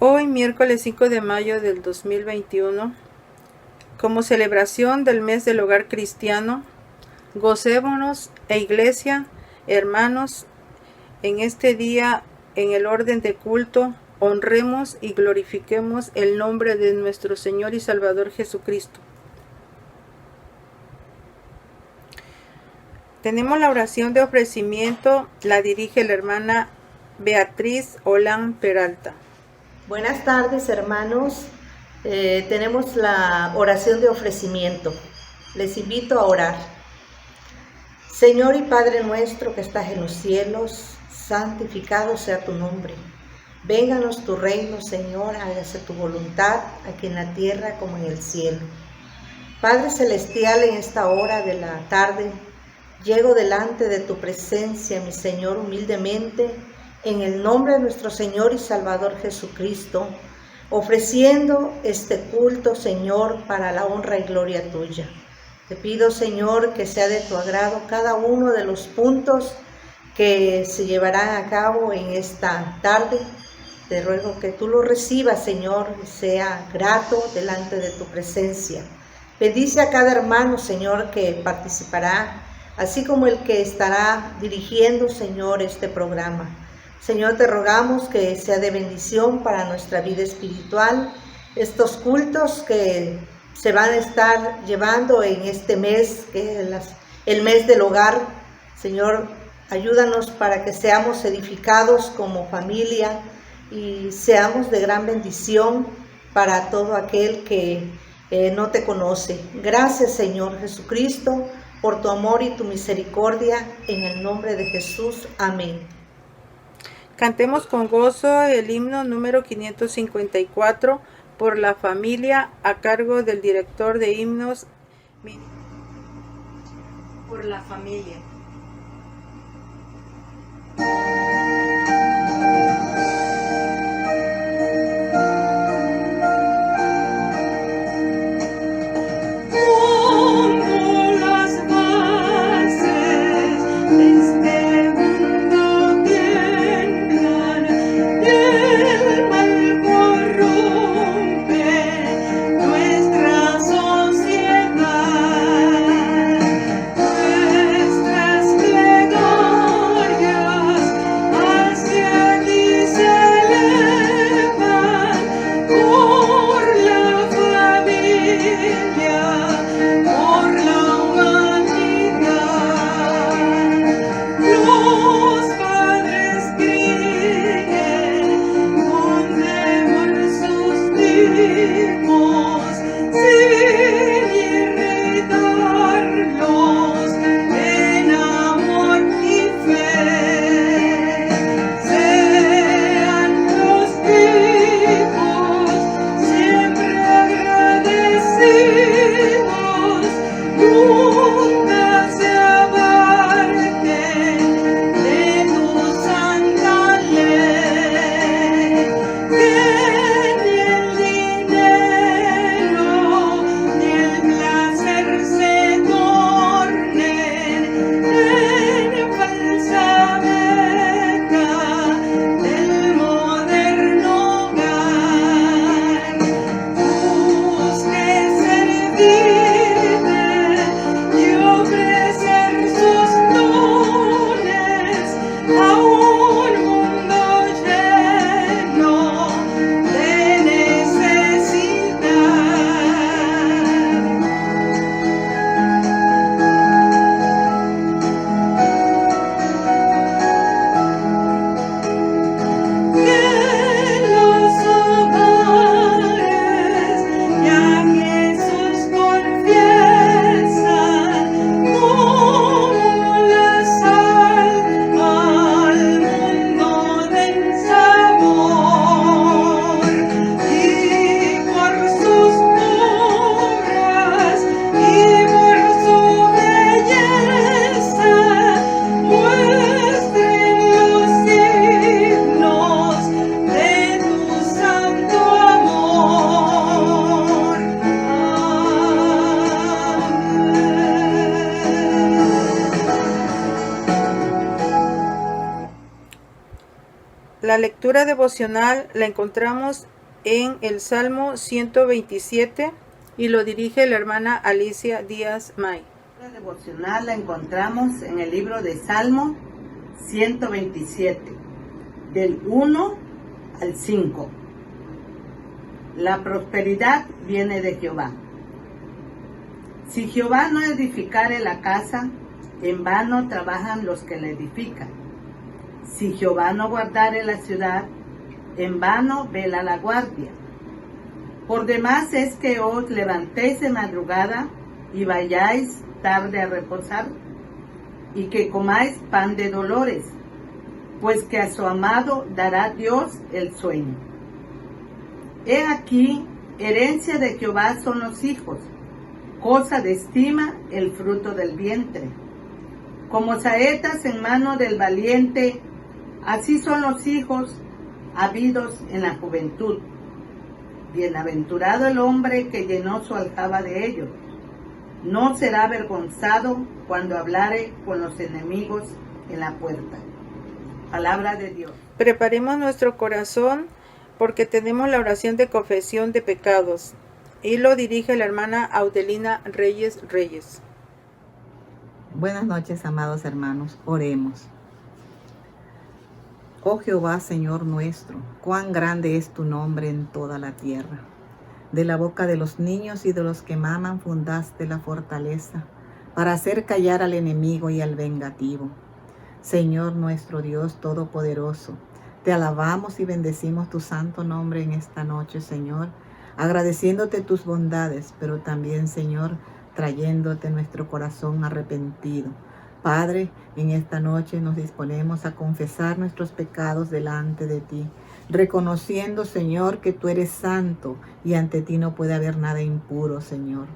Hoy, miércoles 5 de mayo del 2021, como celebración del mes del hogar cristiano, gocémonos iglesia, hermanos, en este día, en el orden de culto, honremos y glorifiquemos el nombre de nuestro Señor y Salvador Jesucristo. Tenemos la oración de ofrecimiento, la dirige la hermana Beatriz Olán Peralta. Buenas tardes, hermanos. Tenemos la oración de ofrecimiento. Les invito a orar. Señor y Padre nuestro que estás en los cielos, santificado sea tu nombre. Vénganos tu reino, Señor, hágase tu voluntad, aquí en la tierra como en el cielo. Padre celestial, en esta hora de la tarde, llego delante de tu presencia, mi Señor, humildemente, en el nombre de nuestro Señor y Salvador Jesucristo, ofreciendo este culto, Señor, para la honra y gloria tuya. Te pido, Señor, que sea de tu agrado cada uno de los puntos que se llevarán a cabo en esta tarde. Te ruego que tú lo recibas, Señor, y sea grato delante de tu presencia. Bendice a cada hermano, Señor, que participará, así como el que estará dirigiendo, Señor, este programa. Señor, te rogamos que sea de bendición para nuestra vida espiritual, estos cultos que se van a estar llevando en este mes, que es el mes del hogar. Señor, ayúdanos para que seamos edificados como familia y seamos de gran bendición para todo aquel que no te conoce. Gracias, Señor Jesucristo, por tu amor y tu misericordia, en el nombre de Jesús. Amén. Cantemos con gozo el himno número 554 por la familia, a cargo del director de himnos. Por la familia. La lectura devocional la encontramos en el Salmo 127 y lo dirige la hermana Alicia Díaz May. La devocional la encontramos en el libro de Salmo 127, del 1 al 5. La prosperidad viene de Jehová. Si Jehová no edificare la casa, en vano trabajan los que la edifican. Si Jehová no guardare la ciudad, en vano vela la guardia. Por demás es que os levantéis de madrugada y vayáis tarde a reposar, y que comáis pan de dolores, pues que a su amado dará Dios el sueño. He aquí, herencia de Jehová son los hijos, cosa de estima el fruto del vientre. Como saetas en mano del valiente, así son los hijos habidos en la juventud. Bienaventurado el hombre que llenó su aljaba de ellos. No será avergonzado cuando hablare con los enemigos en la puerta. Palabra de Dios. Preparemos nuestro corazón porque tenemos la oración de confesión de pecados y lo dirige la hermana Audelina Reyes. Buenas noches, amados hermanos, oremos. Oh Jehová, Señor nuestro, cuán grande es tu nombre en toda la tierra. De la boca de los niños y de los que maman fundaste la fortaleza, para hacer callar al enemigo y al vengativo. Señor nuestro Dios Todopoderoso, te alabamos y bendecimos tu santo nombre en esta noche, Señor, agradeciéndote tus bondades, pero también, Señor, trayéndote nuestro corazón arrepentido. Padre, en esta noche nos disponemos a confesar nuestros pecados delante de ti, reconociendo, Señor, que tú eres santo y ante ti no puede haber nada impuro, Señor.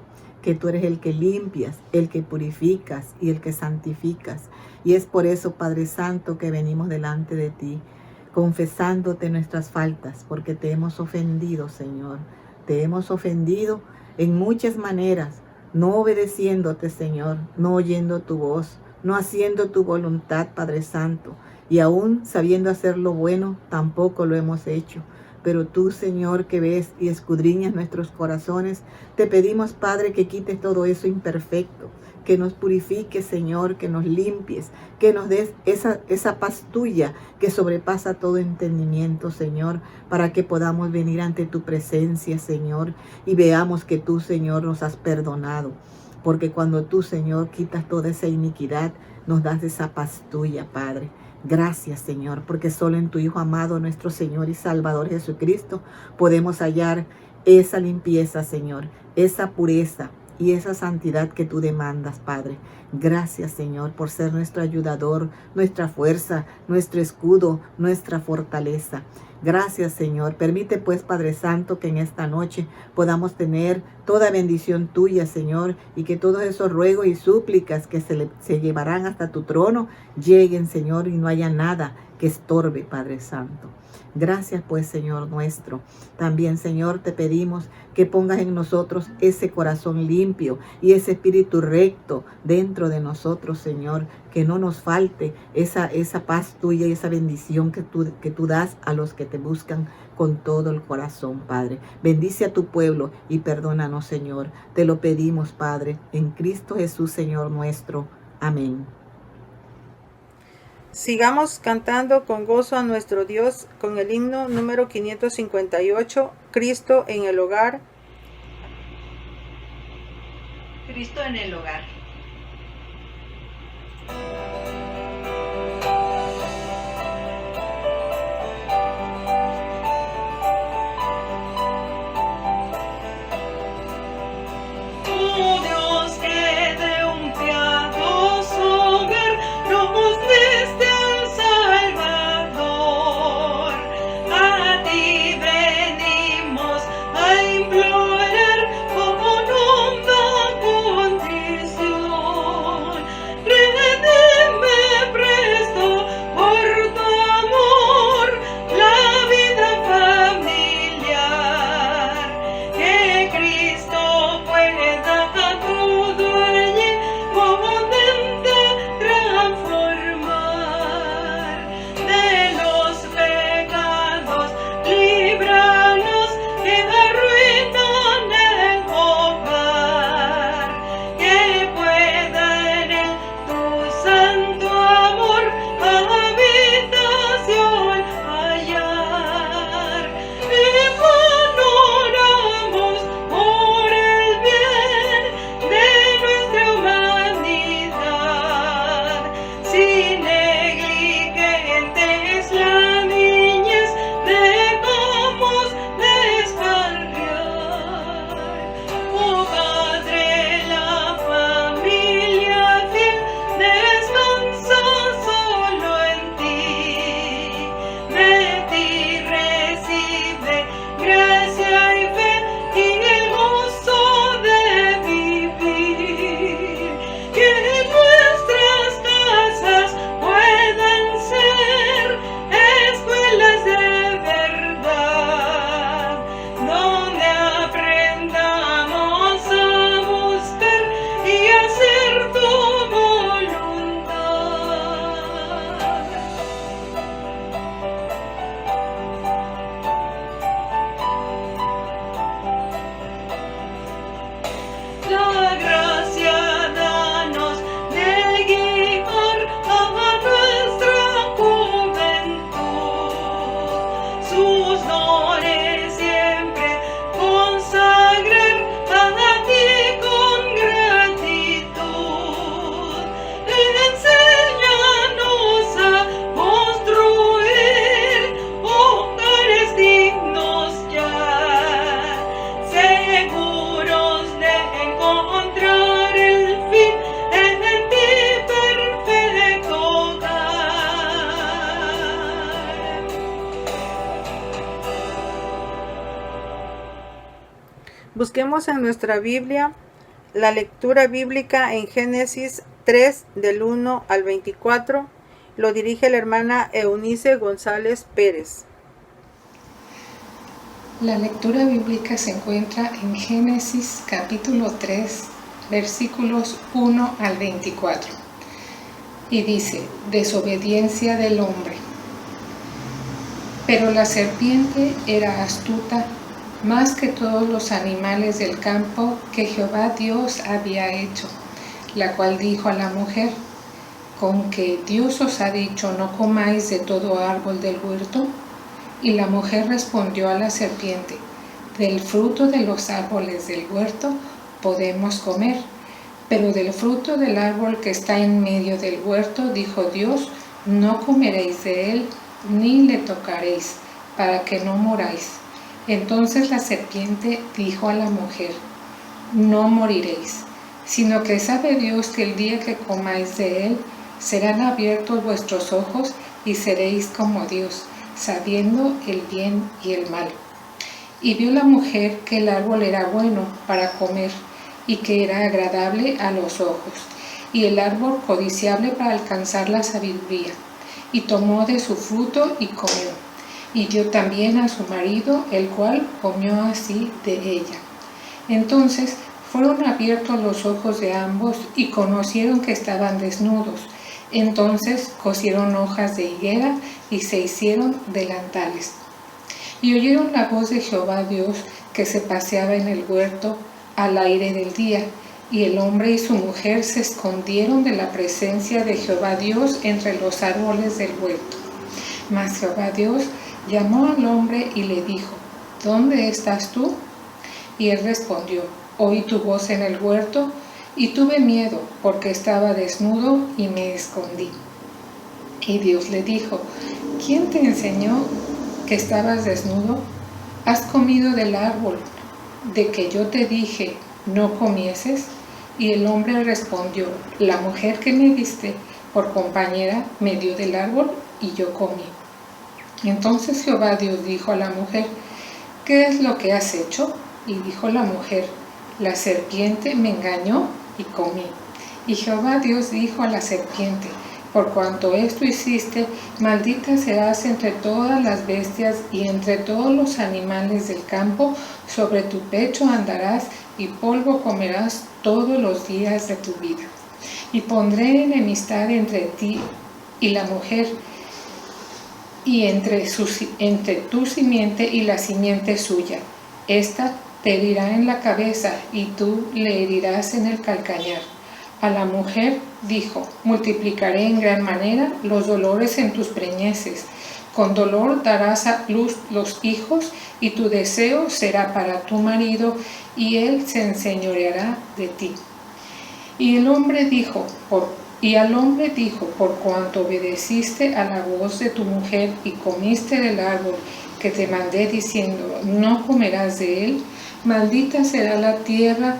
Que tú eres el que limpias, el que purificas y el que santificas. Y es por eso, Padre Santo, que venimos delante de ti, confesándote nuestras faltas, porque te hemos ofendido, Señor. Te hemos ofendido en muchas maneras, no obedeciéndote, Señor, no oyendo tu voz, no haciendo tu voluntad, Padre Santo, y aún sabiendo hacer lo bueno, tampoco lo hemos hecho. Pero tú, Señor, que ves y escudriñas nuestros corazones, te pedimos, Padre, que quites todo eso imperfecto, que nos purifiques, Señor, que nos limpies, que nos des esa paz tuya que sobrepasa todo entendimiento, Señor, para que podamos venir ante tu presencia, Señor, y veamos que tú, Señor, nos has perdonado. Porque cuando tú, Señor, quitas toda esa iniquidad, nos das esa paz tuya, Padre. Gracias, Señor, porque solo en tu Hijo amado, nuestro Señor y Salvador Jesucristo, podemos hallar esa limpieza, Señor, esa pureza y esa santidad que tú demandas, Padre. Gracias, Señor, por ser nuestro ayudador, nuestra fuerza, nuestro escudo, nuestra fortaleza. Gracias, Señor. Permite, pues, Padre Santo, que en esta noche podamos tener toda bendición tuya, Señor, y que todos esos ruegos y súplicas que se llevarán hasta tu trono lleguen, Señor, y no haya nada que estorbe, Padre Santo. Gracias, pues, Señor nuestro. También, Señor, te pedimos que pongas en nosotros ese corazón limpio y ese espíritu recto dentro de nosotros, Señor, que no nos falte esa paz tuya y esa bendición que tú das a los que te buscan con todo el corazón, Padre. Bendice a tu pueblo y perdónanos, Señor. Te lo pedimos, Padre, en Cristo Jesús, Señor nuestro. Amén. Sigamos cantando con gozo a nuestro Dios con el himno número 558, Cristo en el hogar. Cristo en el hogar. Redentor Busquemos en nuestra Biblia la lectura bíblica en Génesis 3 del 1 al 24. Lo dirige la hermana Eunice González Pérez. La lectura bíblica se encuentra en Génesis capítulo 3, versículos 1 al 24. Y dice: desobediencia del hombre. Pero la serpiente era astuta más que todos los animales del campo que Jehová Dios había hecho, la cual dijo a la mujer: ¿con que Dios os ha dicho no comáis de todo árbol del huerto? Y la mujer respondió a la serpiente: del fruto de los árboles del huerto podemos comer, pero del fruto del árbol que está en medio del huerto, dijo Dios, no comeréis de él, ni le tocaréis, para que no moráis. Entonces la serpiente dijo a la mujer: no moriréis, sino que sabe Dios que el día que comáis de él, serán abiertos vuestros ojos y seréis como Dios, sabiendo el bien y el mal. Y vio la mujer que el árbol era bueno para comer, y que era agradable a los ojos, y el árbol codiciable para alcanzar la sabiduría. Y tomó de su fruto y comió, y dio también a su marido, el cual comió así de ella. Entonces fueron abiertos los ojos de ambos, y conocieron que estaban desnudos. Entonces cosieron hojas de higuera y se hicieron delantales. Y oyeron la voz de Jehová Dios que se paseaba en el huerto al aire del día, y el hombre y su mujer se escondieron de la presencia de Jehová Dios entre los árboles del huerto. Mas Jehová Dios llamó al hombre y le dijo: ¿dónde estás tú? Y él respondió: oí tu voz en el huerto, y tuve miedo, porque estaba desnudo y me escondí. Y Dios le dijo: ¿quién te enseñó que estabas desnudo? ¿Has comido del árbol de que yo te dije no comieses? Y el hombre respondió: la mujer que me diste por compañera me dio del árbol y yo comí. Entonces Jehová Dios dijo a la mujer: ¿qué es lo que has hecho? Y dijo la mujer: la serpiente me engañó y comí. Y Jehová Dios dijo a la serpiente: por cuanto esto hiciste, maldita serás entre todas las bestias y entre todos los animales del campo, sobre tu pecho andarás y polvo comerás todos los días de tu vida. Y pondré enemistad entre ti y la mujer, y entre tu simiente y la simiente suya. Esta te herirá en la cabeza y tú le herirás en el calcañar. A la mujer dijo: multiplicaré en gran manera los dolores en tus preñeces. Con dolor darás a luz los hijos, y tu deseo será para tu marido, y él se enseñoreará de ti. Y al hombre dijo: por cuanto obedeciste a la voz de tu mujer y comiste del árbol que te mandé diciendo: no comerás de él, maldita será la tierra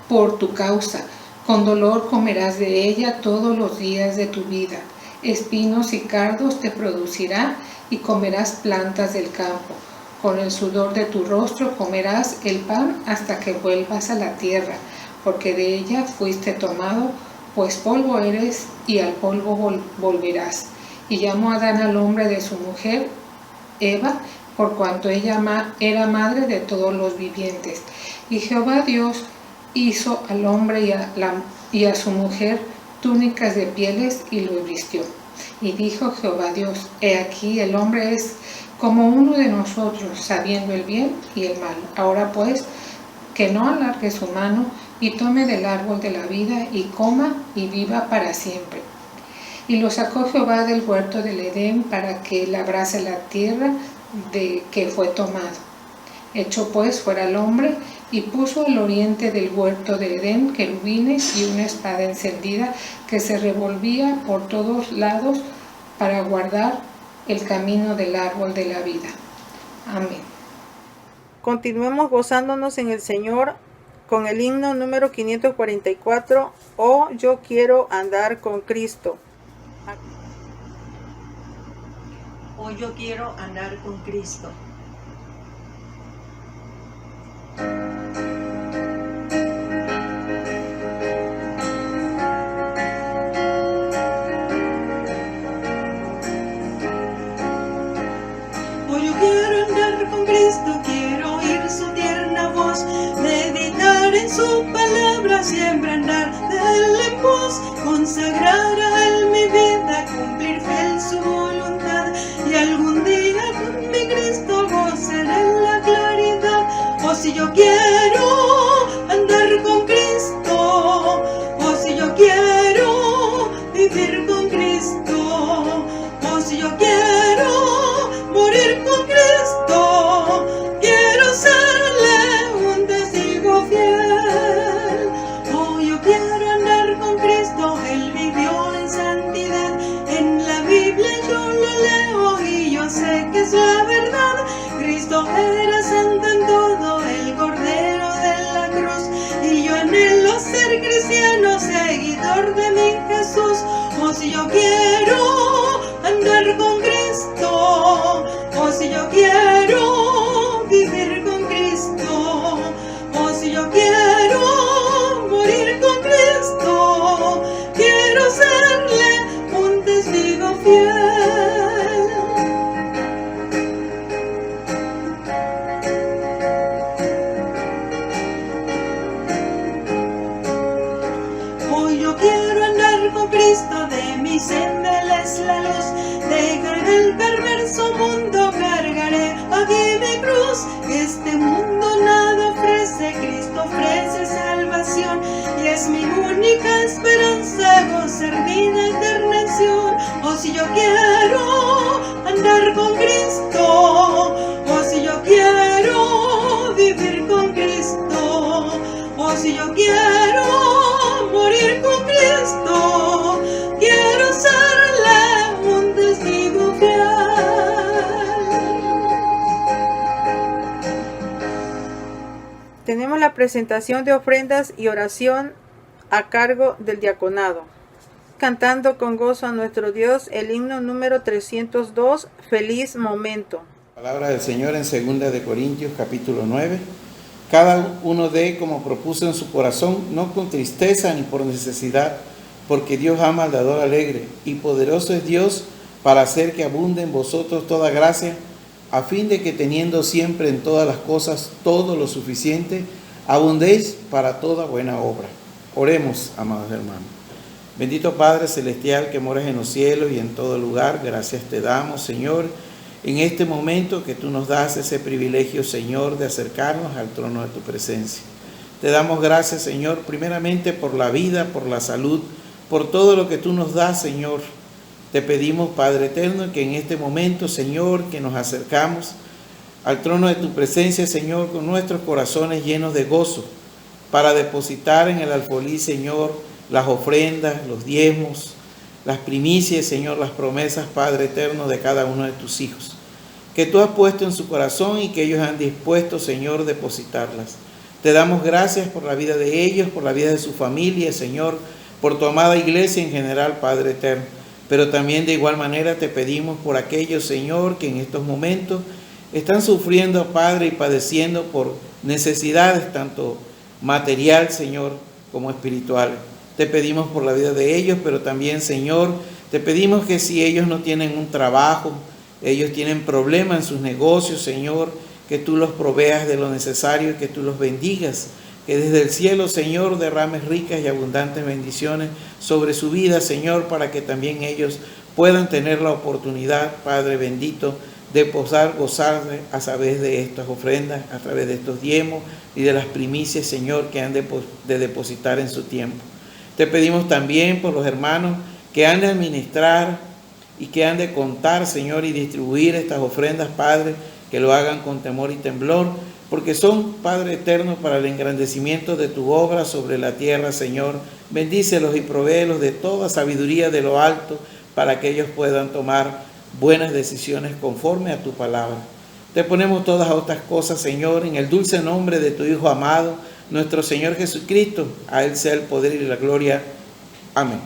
por tu causa, con dolor comerás de ella todos los días de tu vida. Espinos y cardos te producirá, y comerás plantas del campo. Con el sudor de tu rostro comerás el pan hasta que vuelvas a la tierra, porque de ella fuiste tomado, pues polvo eres, y al polvo volverás. Y llamó Adán al hombre de su mujer, Eva, por cuanto ella era madre de todos los vivientes. Y Jehová Dios hizo al hombre y a su mujer túnicas de pieles y los vistió. Y dijo Jehová Dios: he aquí el hombre es como uno de nosotros, sabiendo el bien y el mal. Ahora pues, que no alargue su mano y tome del árbol de la vida y coma y viva para siempre. Y lo sacó Jehová del huerto del Edén para que labrase la tierra de que fue tomado. Echó pues fuera al hombre y puso al oriente del huerto de Edén querubines y una espada encendida que se revolvía por todos lados para guardar el camino del árbol de la vida. Amén. Continuemos gozándonos en el Señor con el himno número 544, Oh, yo quiero andar con Cristo. Oh, yo quiero andar con Cristo. siempre andar de él en pos, consagrar a él mi vida, cumplir fiel su voluntad, y algún día con mi Cristo gozaré en la claridad. O si yo quiero andar con Cristo, o si yo quiero vivir con Cristo, o si yo quiero morir con Cristo, quiero serle un testigo fiel. Oh, yo quiero andar con Cristo, Él vivió en santidad, en la Biblia yo lo leo y yo sé que es la verdad. Cristo era santo en todo, el Cordero de la cruz, y yo anhelo ser cristiano, seguidor de mi Jesús. O si yo quiero andar con Cristo, o si yo quiero vivir con Cristo, o si yo quiero morir con Cristo, quiero serle un testigo fiel. Hoy yo quiero andar con Cristo, de mi senda Él es la luz, dejaré el perverso mundo, cargaré aquí mi cruz. Este mundo nada ofrece, Cristo ofrece salvación, y es mi única esperanza gozar vida eterna en Sion. O si yo quiero andar con Cristo, o si yo quiero vivir con Cristo, o si yo quiero morir con Cristo, quiero serle un testigo fiel. Tenemos la presentación de ofrendas y oración a cargo del diaconado. Cantando con gozo a nuestro Dios el himno número 302, Feliz Momento. Palabra del Señor en 2 de Corintios capítulo 9. Cada uno dé como propuso en su corazón, no con tristeza ni por necesidad, porque Dios ama al dador alegre, y poderoso es Dios para hacer que abunde en vosotros toda gracia, a fin de que teniendo siempre en todas las cosas todo lo suficiente, abundéis para toda buena obra. Oremos, amados hermanos. Bendito Padre Celestial que moras en los cielos y en todo lugar, gracias te damos, Señor, en este momento que tú nos das ese privilegio, Señor, de acercarnos al trono de tu presencia. Te damos gracias, Señor, primeramente por la vida, por la salud, por todo lo que tú nos das, Señor. Te pedimos, Padre eterno, que en este momento, Señor, que nos acercamos al trono de tu presencia, Señor, con nuestros corazones llenos de gozo, para depositar en el alfolí, Señor, las ofrendas, los diezmos, las primicias, Señor, las promesas, Padre eterno, de cada uno de tus hijos, que tú has puesto en su corazón y que ellos han dispuesto, Señor, depositarlas. Te damos gracias por la vida de ellos, por la vida de su familia, Señor, por tu amada iglesia en general, Padre eterno. Pero también de igual manera te pedimos por aquellos, Señor, que en estos momentos están sufriendo, Padre, y padeciendo por necesidades tanto material, Señor, como espiritual. Te pedimos por la vida de ellos, pero también, Señor, te pedimos que si ellos no tienen un trabajo, ellos tienen problemas en sus negocios, Señor, que tú los proveas de lo necesario y que tú los bendigas. Que desde el cielo, Señor, derrames ricas y abundantes bendiciones sobre su vida, Señor, para que también ellos puedan tener la oportunidad, Padre bendito, de poder gozarse a través de estas ofrendas, a través de estos diezmos y de las primicias, Señor, que han de depositar en su tiempo. Te pedimos también por los hermanos que han de administrar y que han de contar, Señor, y distribuir estas ofrendas, Padre, que lo hagan con temor y temblor, porque son, Padre eterno, para el engrandecimiento de tu obra sobre la tierra, Señor. Bendícelos y provéelos de toda sabiduría de lo alto, para que ellos puedan tomar buenas decisiones conforme a tu palabra. Te ponemos todas estas cosas, Señor, en el dulce nombre de tu Hijo amado, nuestro Señor Jesucristo. A Él sea el poder y la gloria. Amén.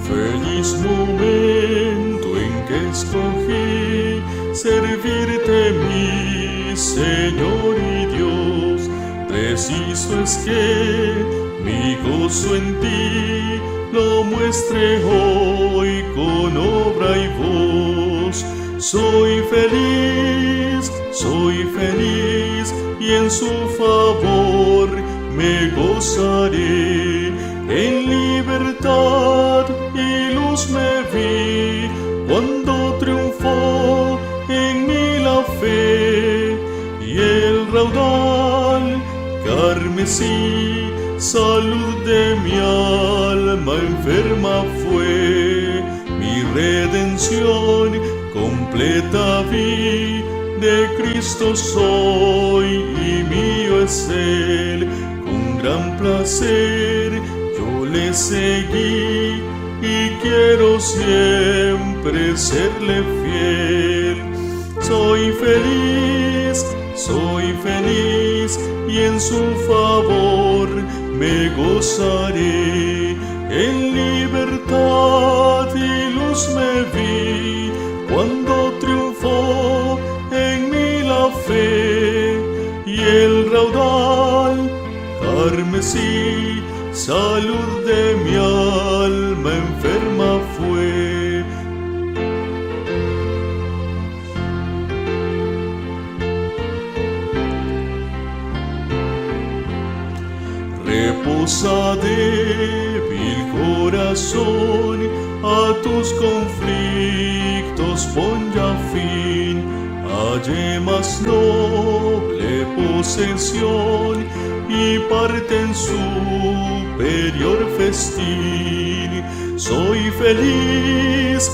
Feliz momento en que escogí servirte, mi Señor y Dios. Preciso es que mi gozo en ti lo muestre hoy con obra y voz. Soy feliz y en su favor me gozaré. En libertad y luz me vi cuando triunfó en mí la fe, y el raudal carmesí, salud de mi alma enferma fue. Mi redención completa vi, de Cristo soy y mío es Él. Con gran placer yo le seguí y quiero siempre serle fiel. Soy feliz y en su favor me gozaré. En libertad y luz me vi cuando triunfó en mí la fe, y el raudal carmesí, salud de mi alma enferma fue. Reposa débil corazón, a tus conflictos pon ya fin. Halle más noble posesión y parte en superior festín. Soy feliz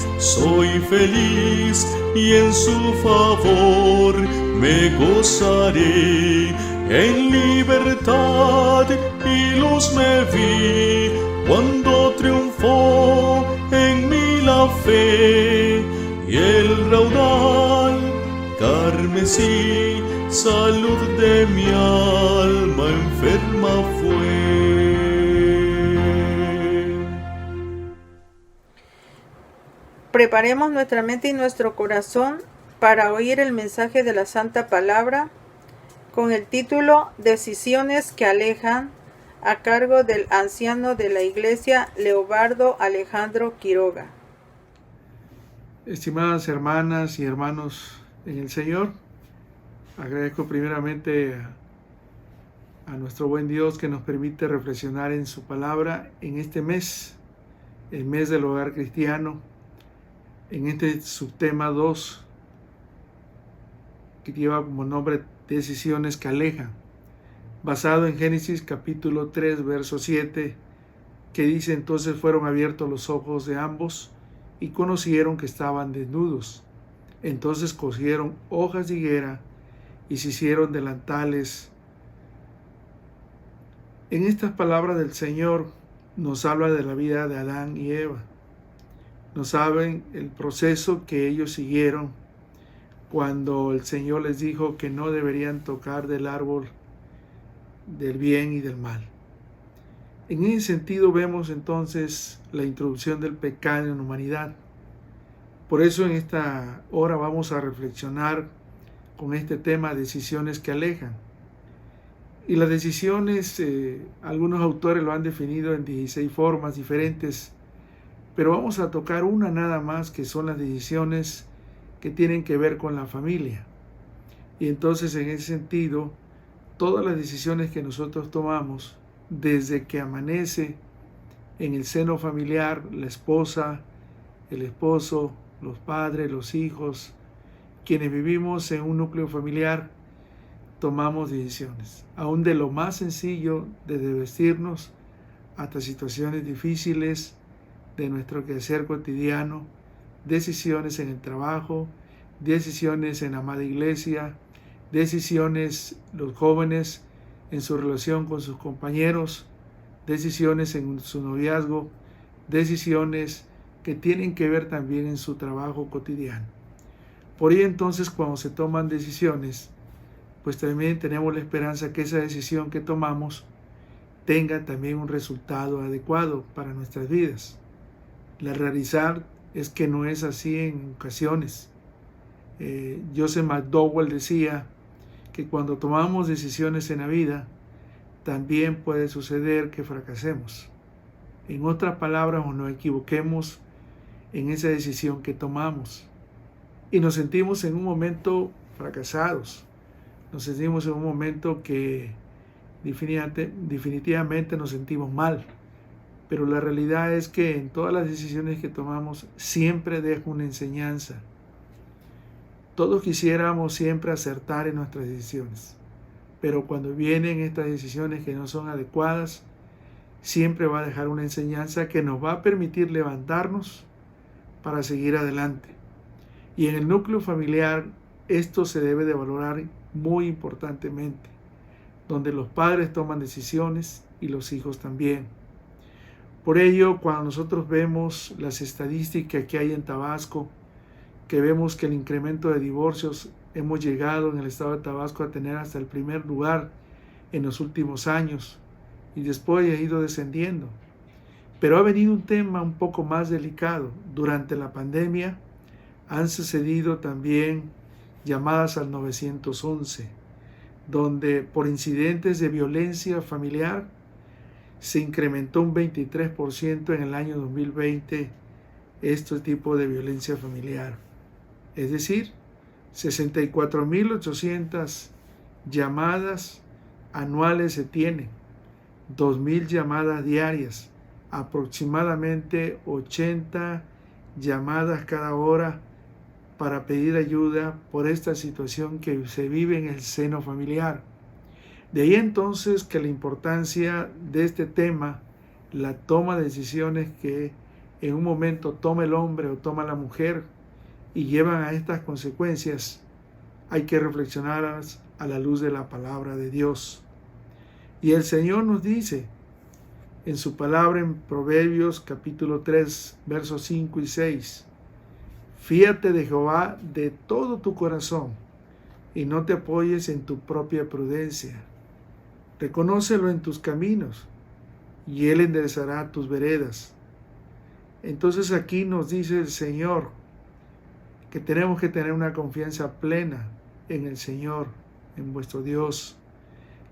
y en su favor me gozaré. En libertad y luz me vi cuando triunfó en mí la fe, y el raudal carmesí, salud de mi alma enferma fue. Preparemos nuestra mente y nuestro corazón para oír el mensaje de la Santa Palabra con el título Decisiones que alejan, a cargo del anciano de la Iglesia, Leobardo Alejandro Quiroga. Estimadas hermanas y hermanos en el Señor, agradezco primeramente a nuestro buen Dios que nos permite reflexionar en su palabra en este mes, el mes del hogar cristiano, en este subtema 2, que lleva como nombre Decisiones que alejan, basado en Génesis capítulo 3, verso 7, que dice: entonces fueron abiertos los ojos de ambos y conocieron que estaban desnudos. Entonces cosieron hojas de higuera y se hicieron delantales. En estas palabras del Señor nos habla de la vida de Adán y Eva. Nos saben el proceso que ellos siguieron cuando el Señor les dijo que no deberían tocar del árbol del bien y del mal. En ese sentido vemos entonces la introducción del pecado en la humanidad. Por eso en esta hora vamos a reflexionar con este tema, decisiones que alejan. Y las decisiones, algunos autores lo han definido en 16 formas diferentes, pero vamos a tocar una nada más, que son las decisiones que tienen que ver con la familia. Y entonces en ese sentido, todas las decisiones que nosotros tomamos desde que amanece en el seno familiar, la esposa, el esposo, los padres, los hijos, quienes vivimos en un núcleo familiar, tomamos decisiones, aún de lo más sencillo, desde vestirnos hasta situaciones difíciles de nuestro quehacer cotidiano, decisiones en el trabajo, decisiones en la amada iglesia, decisiones los jóvenes en su relación con sus compañeros, decisiones en su noviazgo, decisiones que tienen que ver también en su trabajo cotidiano. Por ello entonces, cuando se toman decisiones, pues también tenemos la esperanza que esa decisión que tomamos tenga también un resultado adecuado para nuestras vidas. La realidad es que no es así en ocasiones. Joseph McDowell decía que cuando tomamos decisiones en la vida, también puede suceder que fracasemos. En otras palabras, o nos equivoquemos en esa decisión que tomamos. y nos sentimos en un momento fracasados, nos sentimos en un momento que definitivamente nos sentimos mal, pero la realidad es que en todas las decisiones que tomamos siempre deja una enseñanza. Todos quisiéramos siempre acertar en nuestras decisiones, pero cuando vienen estas decisiones que no son adecuadas, siempre va a dejar una enseñanza que nos va a permitir levantarnos para seguir adelante. Y en el núcleo familiar esto se debe de valorar muy importantemente, donde los padres toman decisiones y los hijos también. Por ello, cuando nosotros vemos las estadísticas que hay en Tabasco, que vemos que el incremento de divorcios, hemos llegado en el estado de Tabasco a tener hasta el primer lugar en los últimos años, y después ha ido descendiendo. Pero ha venido un tema un poco más delicado. Durante la pandemia han sucedido también llamadas al 911, donde por incidentes de violencia familiar se incrementó un 23% en el año 2020 este tipo de violencia familiar. Es decir, 64.800 llamadas anuales se tienen, 2.000 llamadas diarias, aproximadamente 80 llamadas cada hora para pedir ayuda por esta situación que se vive en el seno familiar. De ahí entonces que la importancia de este tema, la toma de decisiones que en un momento toma el hombre o toma la mujer y llevan a estas consecuencias, hay que reflexionarlas a la luz de la palabra de Dios. Y el Señor nos dice en su palabra en Proverbios capítulo 3, versos 5 y 6, fíate de Jehová de todo tu corazón y no te apoyes en tu propia prudencia. Reconócelo en tus caminos y Él enderezará tus veredas. Entonces aquí nos dice el Señor que tenemos que tener una confianza plena en el Señor, en vuestro Dios,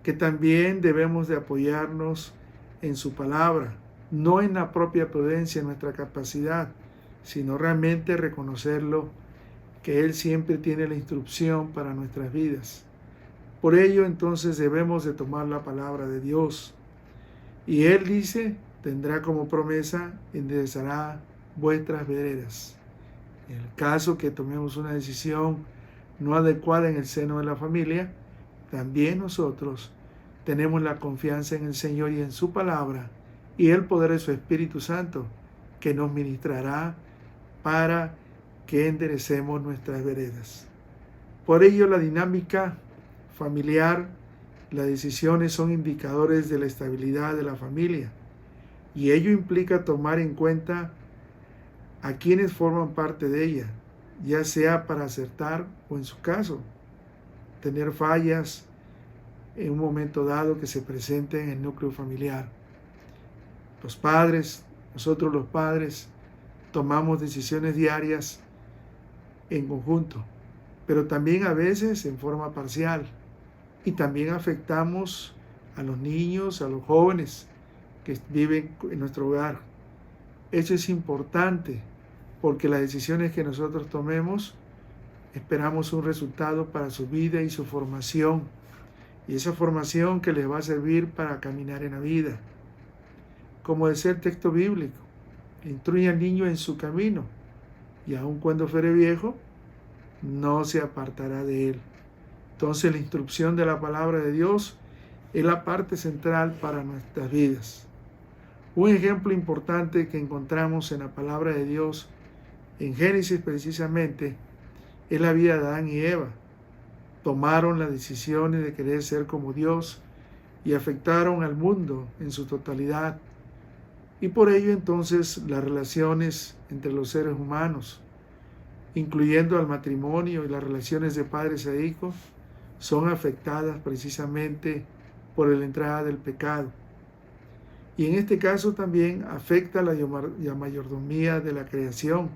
que también debemos de apoyarnos en su palabra, no en la propia prudencia, en nuestra capacidad, sino realmente reconocerlo, que Él siempre tiene la instrucción para nuestras vidas. Por ello entonces debemos de tomar la palabra de Dios. Y Él dice, tendrá como promesa, enderezará vuestras veredas. En el caso que tomemos una decisión no adecuada en el seno de la familia, también nosotros tenemos la confianza en el Señor y en su palabra y el poder de su Espíritu Santo que nos ministrará para que enderecemos nuestras veredas. Por ello la dinámica familiar, las decisiones son indicadores de la estabilidad de la familia y ello implica tomar en cuenta a quienes forman parte de ella, ya sea para acertar o en su caso, tener fallas en un momento dado que se presente en el núcleo familiar. Los padres, nosotros los padres, tomamos decisiones diarias en conjunto, pero también a veces en forma parcial, y también afectamos a los niños, a los jóvenes que viven en nuestro hogar. Eso es importante, porque las decisiones que nosotros tomemos, esperamos un resultado para su vida y su formación, y esa formación que les va a servir para caminar en la vida. Como decía el texto bíblico, instruye al niño en su camino, y aun cuando fuere viejo, no se apartará de él. Entonces la instrucción de la palabra de Dios es la parte central para nuestras vidas. Un ejemplo importante que encontramos en la palabra de Dios, en Génesis precisamente, es la vida de Adán y Eva. Tomaron las decisiones de querer ser como Dios y afectaron al mundo en su totalidad. Y por ello entonces las relaciones entre los seres humanos, incluyendo al matrimonio y las relaciones de padres e hijos, son afectadas precisamente por la entrada del pecado. Y en este caso también afecta la mayordomía de la creación.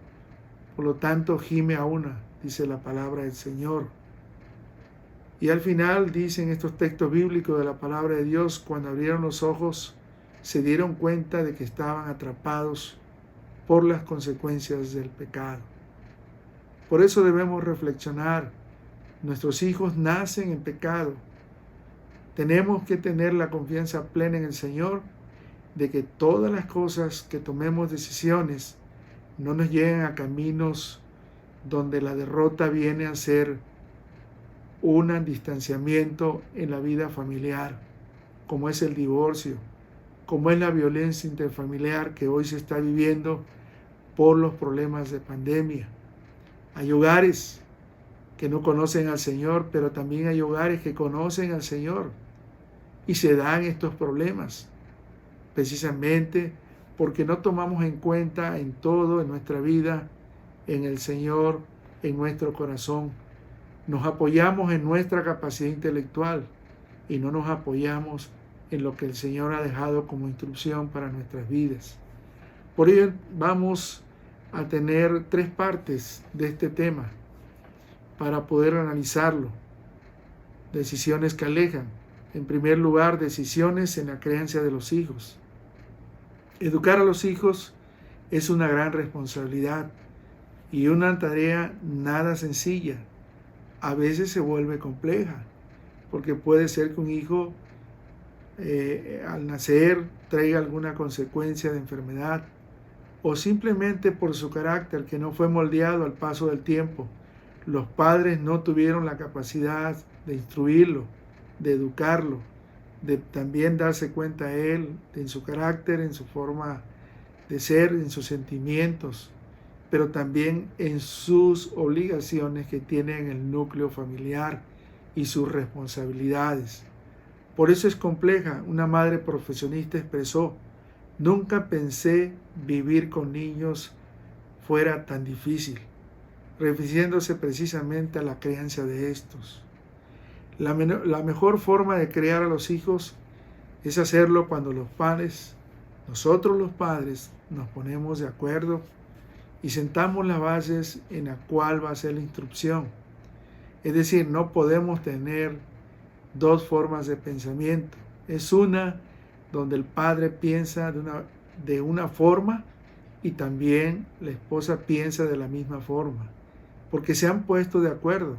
Por lo tanto, gime a una, dice la palabra del Señor. Y al final dicen estos textos bíblicos de la palabra de Dios, cuando abrieron los ojos, se dieron cuenta de que estaban atrapados por las consecuencias del pecado. Por eso debemos reflexionar. Nuestros hijos nacen en pecado. Tenemos que tener la confianza plena en el Señor de que todas las cosas que tomemos decisiones no nos lleguen a caminos donde la derrota viene a ser un distanciamiento en la vida familiar, como es el divorcio, como es la violencia interfamiliar que hoy se está viviendo por los problemas de pandemia. Hay hogares que no conocen al Señor, pero también hay hogares que conocen al Señor y se dan estos problemas, precisamente porque no tomamos en cuenta en todo en nuestra vida, en el Señor, en nuestro corazón. Nos apoyamos en nuestra capacidad intelectual y no nos apoyamos en lo que el Señor ha dejado como instrucción para nuestras vidas. Por ello vamos a tener 3 partes de este tema para poder analizarlo. Decisiones que alejan. En primer lugar, decisiones en la crianza de los hijos. Educar a los hijos es una gran responsabilidad y una tarea nada sencilla. A veces se vuelve compleja, porque puede ser que un hijo al nacer traiga alguna consecuencia de enfermedad, o simplemente por su carácter que no fue moldeado al paso del tiempo. Los padres no tuvieron la capacidad de instruirlo, de educarlo, de también darse cuenta a él en su carácter, en su forma de ser, en sus sentimientos, pero también en sus obligaciones que tiene en el núcleo familiar y sus responsabilidades. Por eso es compleja. Una madre profesionista expresó: nunca pensé vivir con niños fuera tan difícil, refiriéndose precisamente a la crianza de estos. La mejor forma de criar a los hijos es hacerlo cuando nosotros los padres, nos ponemos de acuerdo y sentamos las bases en la cual va a ser la instrucción. Es decir, no podemos tener 2 formas de pensamiento. Es una donde el padre piensa de una forma y también la esposa piensa de la misma forma, porque se han puesto de acuerdo.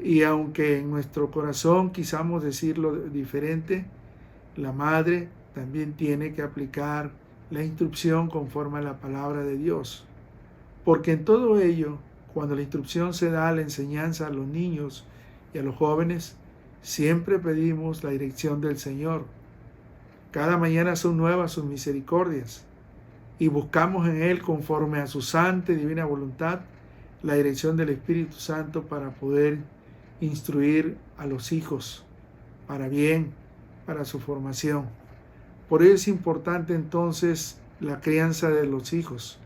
Y aunque en nuestro corazón quisamos decirlo diferente, la madre también tiene que aplicar la instrucción conforme a la palabra de Dios. Porque en todo ello, cuando la instrucción se da a la enseñanza a los niños y a los jóvenes, siempre pedimos la dirección del Señor. Cada mañana son nuevas sus misericordias y buscamos en Él, conforme a su santa y divina voluntad, la dirección del Espíritu Santo para poder instruir a los hijos para bien, para su formación. Por ello es importante entonces la crianza de los hijos.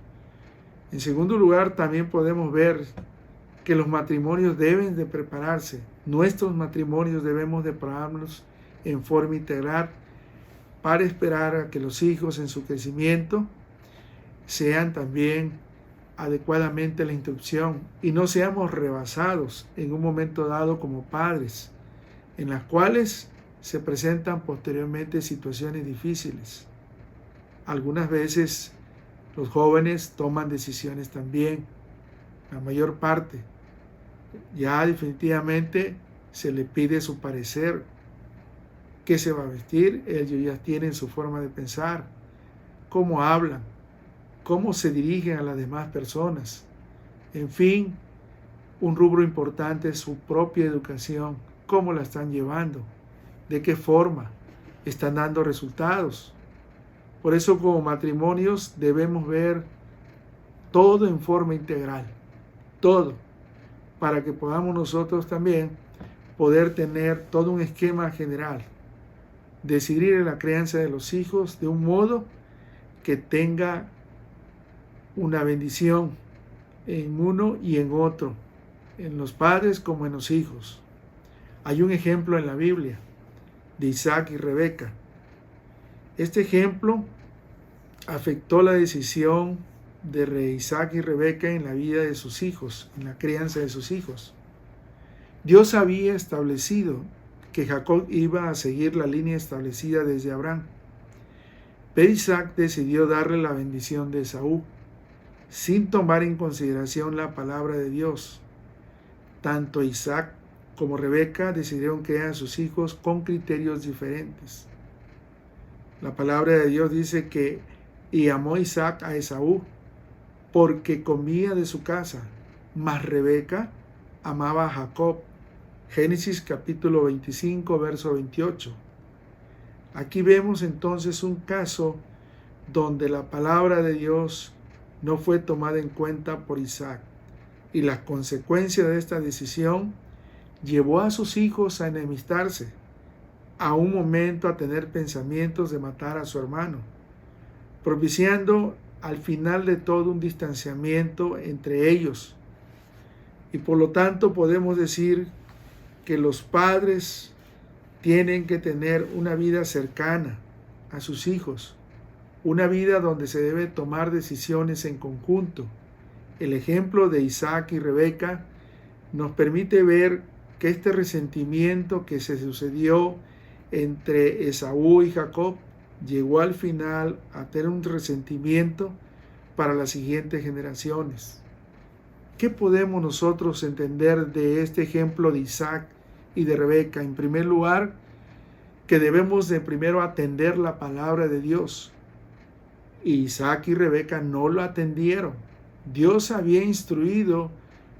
En segundo lugar, también podemos ver que los matrimonios deben de prepararse. Nuestros matrimonios debemos de prepararnos en forma integral para esperar a que los hijos en su crecimiento sean también adecuadamente la instrucción y no seamos rebasados en un momento dado como padres, en las cuales se presentan posteriormente situaciones difíciles. Algunas veces los jóvenes toman decisiones también, la mayor parte. Ya definitivamente se le pide su parecer, qué se va a vestir, ellos ya tienen su forma de pensar, cómo hablan, cómo se dirigen a las demás personas. En fin, un rubro importante es su propia educación, cómo la están llevando, de qué forma están dando resultados. Por eso como matrimonios debemos ver todo en forma integral, todo, para que podamos nosotros también poder tener todo un esquema general, decidir en la crianza de los hijos de un modo que tenga una bendición en uno y en otro, en los padres como en los hijos. Hay un ejemplo en la Biblia de Isaac y Rebeca. Este ejemplo afectó la decisión de Isaac y Rebeca en la vida de sus hijos, en la crianza de sus hijos. Dios había establecido que Jacob iba a seguir la línea establecida desde Abraham, pero Isaac decidió darle la bendición de Esaú. sin tomar en consideración la palabra de Dios. Tanto Isaac como Rebeca decidieron criar a sus hijos con criterios diferentes. La palabra de Dios dice que y amó Isaac a Esaú porque comía de su casa, mas Rebeca amaba a Jacob. Génesis capítulo 25, verso 28. Aquí vemos entonces un caso donde la palabra de Dios no fue tomada en cuenta por Isaac, y la consecuencia de esta decisión llevó a sus hijos a enemistarse, a un momento a tener pensamientos de matar a su hermano, propiciando al final de todo un distanciamiento entre ellos. Y por lo tanto podemos decir que los padres tienen que tener una vida cercana a sus hijos, una vida donde se debe tomar decisiones en conjunto. El ejemplo de Isaac y Rebeca nos permite ver que este resentimiento que se sucedió entre Esaú y Jacob llegó al final a tener un resentimiento para las siguientes generaciones. ¿Qué podemos nosotros entender de este ejemplo de Isaac y de Rebeca? En primer lugar, que debemos de primero atender la palabra de Dios. Isaac y Rebeca no lo atendieron. Dios había instruido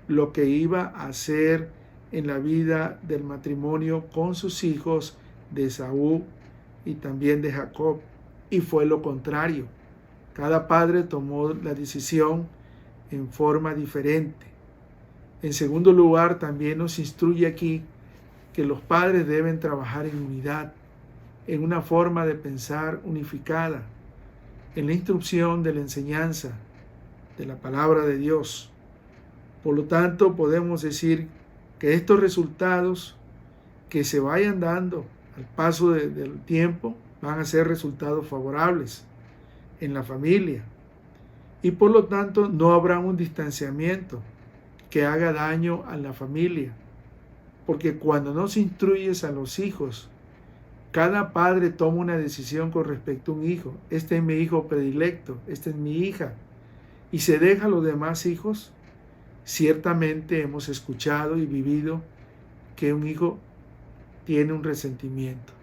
lo que iba a hacer en la vida del matrimonio con sus hijos de Esaú y también de Jacob, y fue lo contrario. Cada padre tomó la decisión en forma diferente. En segundo lugar, también nos instruye aquí que los padres deben trabajar en unidad, en una forma de pensar unificada, en la instrucción de la enseñanza de la palabra de Dios. Por lo tanto, podemos decir que estos resultados que se vayan dando al paso del tiempo van a ser resultados favorables en la familia, y por lo tanto no habrá un distanciamiento que haga daño a la familia, porque cuando no se instruyes a los hijos, cada padre toma una decisión con respecto a un hijo. Este es mi hijo predilecto, esta es mi hija, y se deja a los demás hijos. Ciertamente hemos escuchado y vivido que un hijo tiene un resentimiento,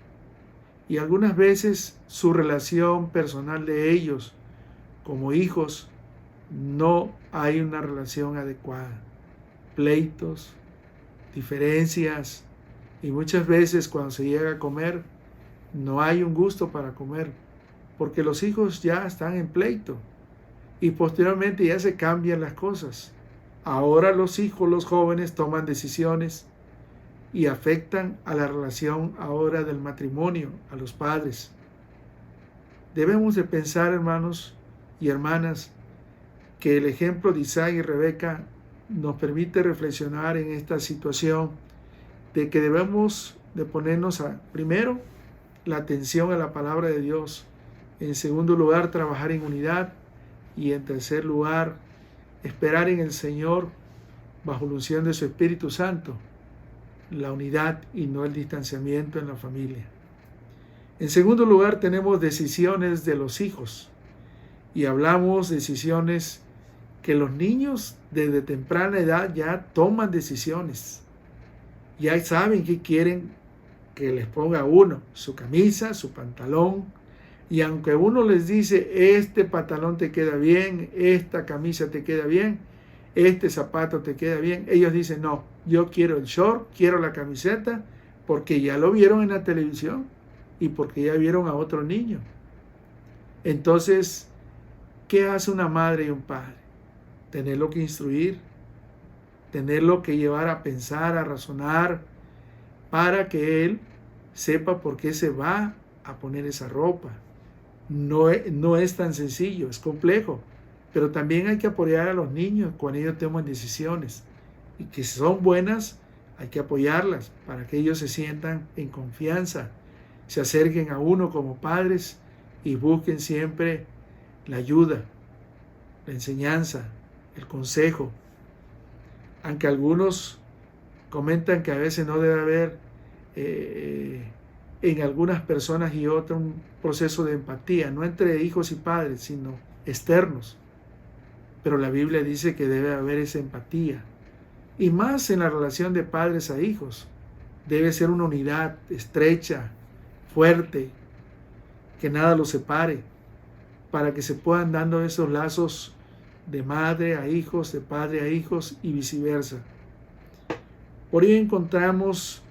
y algunas veces su relación personal de ellos como hijos no hay una relación adecuada. Pleitos, diferencias, y muchas veces cuando se llega a comer no hay un gusto para comer, porque los hijos ya están en pleito y posteriormente ya se cambian las cosas. Ahora los hijos, los jóvenes, toman decisiones y afectan a la relación ahora del matrimonio, a los padres. Debemos de pensar, hermanos y hermanas, que el ejemplo de Isaac y Rebeca nos permite reflexionar en esta situación de que debemos de ponernos primero la atención a la palabra de Dios, en segundo lugar trabajar en unidad, y en tercer lugar esperar en el Señor bajo la unción de su Espíritu Santo la unidad y no el distanciamiento en la familia. En segundo lugar tenemos decisiones de los hijos, y hablamos de decisiones que los niños desde temprana edad ya toman decisiones, ya saben qué quieren que les ponga uno, su camisa, su pantalón, y aunque uno les dice este pantalón te queda bien, esta camisa te queda bien, este zapato te queda bien, ellos dicen no, yo quiero el short, quiero la camiseta, porque ya lo vieron en la televisión y porque ya vieron a otro niño. Entonces, ¿qué hace una madre y un padre? Tenerlo que instruir, tenerlo que llevar a pensar, a razonar, para que él sepa por qué se va a poner esa ropa. No es tan sencillo, es complejo, pero también hay que apoyar a los niños cuando ellos toman decisiones, y que si son buenas hay que apoyarlas para que ellos se sientan en confianza, se acerquen a uno como padres y busquen siempre la ayuda, la enseñanza, el consejo. Aunque algunos comentan que a veces no debe haber en algunas personas y otras un proceso de empatía, no entre hijos y padres, sino externos. pero la Biblia dice que debe haber esa empatía. Y más en la relación de padres a hijos. Debe ser una unidad estrecha, fuerte, que nada los separe, para que se puedan dando esos lazos de madre a hijos, de padre a hijos y viceversa. Por ello encontramos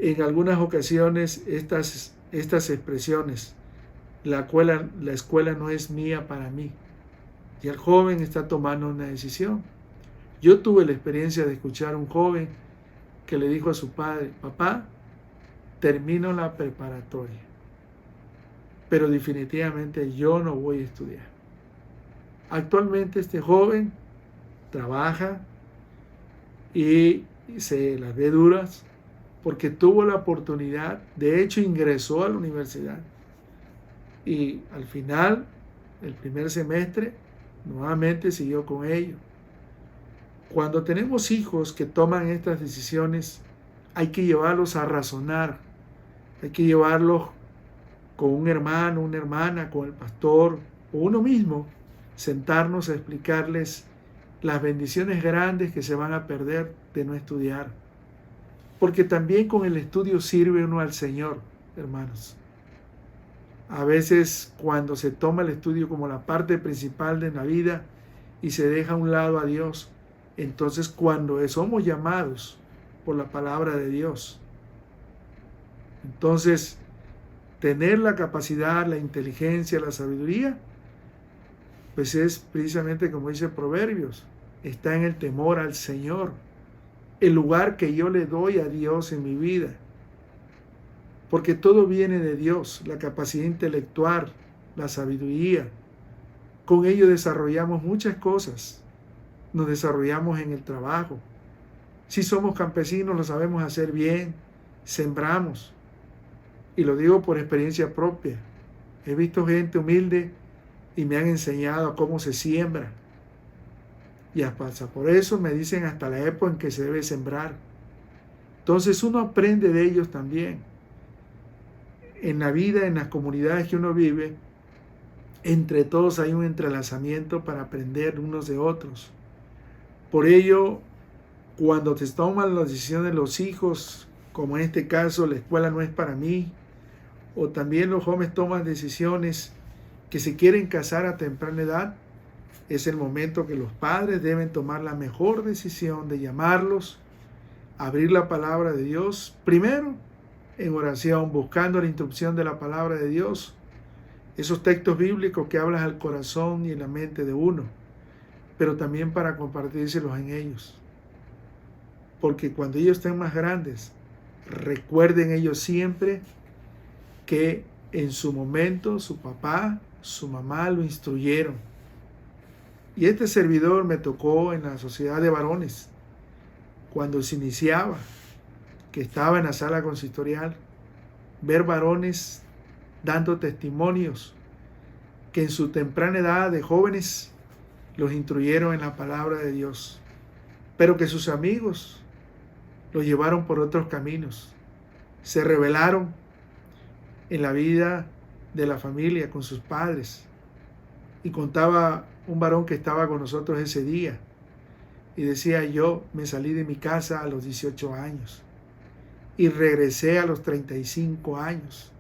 en algunas ocasiones estas expresiones. La escuela no es mía para mí. Y el joven está tomando una decisión. Yo tuve la experiencia de escuchar a un joven que le dijo a su padre: papá, termino la preparatoria, pero definitivamente yo no voy a estudiar. Actualmente este joven trabaja y se las ve duras porque tuvo la oportunidad, de hecho ingresó a la universidad y al final, el primer semestre, nuevamente siguió con ello. Cuando tenemos hijos que toman estas decisiones, hay que llevarlos a razonar, hay que llevarlos con un hermano, una hermana, con el pastor o uno mismo, sentarnos a explicarles las bendiciones grandes que se van a perder de no estudiar. Porque también con el estudio sirve uno al Señor, hermanos. A veces cuando se toma el estudio como la parte principal de la vida y se deja a un lado a Dios, entonces cuando somos llamados por la palabra de Dios, entonces tener la capacidad, la inteligencia, la sabiduría, pues es precisamente como dice Proverbios, está en el temor al Señor, el lugar que yo le doy a Dios en mi vida. Porque todo viene de Dios, la capacidad intelectual, la sabiduría. Con ello desarrollamos muchas cosas. Nos desarrollamos en el trabajo. Si somos campesinos lo sabemos hacer bien, sembramos. Y lo digo por experiencia propia. He visto gente humilde y me han enseñado a cómo se siembra. Y hasta por eso me dicen hasta la época en que se debe sembrar. Entonces uno aprende de ellos también. En la vida, en las comunidades que uno vive, entre todos hay un entrelazamiento para aprender unos de otros. Por ello, cuando te toman las decisiones los hijos, como en este caso, la escuela no es para mí, o también los jóvenes toman decisiones que se quieren casar a temprana edad, es el momento que los padres deben tomar la mejor decisión de llamarlos, abrir la palabra de Dios, primero en oración, buscando la instrucción de la palabra de Dios, esos textos bíblicos que hablan al corazón y en la mente de uno, pero también para compartírselos en ellos. Porque cuando ellos estén más grandes, recuerden ellos siempre que en su momento su papá, su mamá lo instruyeron. Y este servidor me tocó en la sociedad de varones, cuando se iniciaba, que estaba en la sala consistorial, ver varones dando testimonios que en su temprana edad de jóvenes los instruyeron en la palabra de Dios, pero que sus amigos los llevaron por otros caminos, se rebelaron en la vida de la familia con sus padres. Y contaba un varón que estaba con nosotros ese día y decía: yo me salí de mi casa a los 18 años y regresé a los 35 años.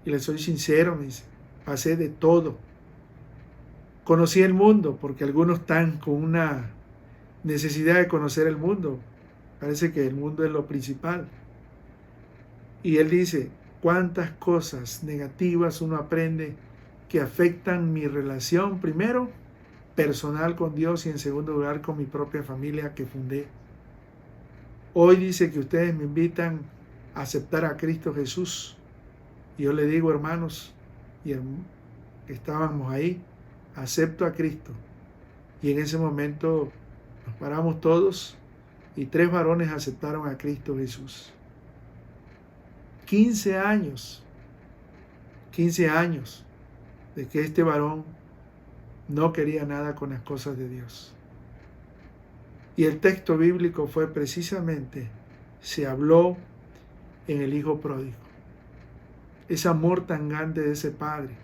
Y le soy sincero, me dice, pasé de todo. Conocí el mundo, porque algunos están con una necesidad de conocer el mundo. Parece que el mundo es lo principal. Y él dice: cuántas cosas negativas uno aprende que afectan mi relación, primero, personal con Dios y en segundo lugar con mi propia familia que fundé. Hoy dice que ustedes me invitan a aceptar a Cristo Jesús. Y yo le digo, hermanos, y estábamos ahí, acepto a Cristo. Y en ese momento nos paramos todos y 3 varones aceptaron a Cristo Jesús. 15 años de que este varón no quería nada con las cosas de Dios. Y el texto bíblico fue precisamente, se habló en el hijo pródigo. Ese amor tan grande de ese padre.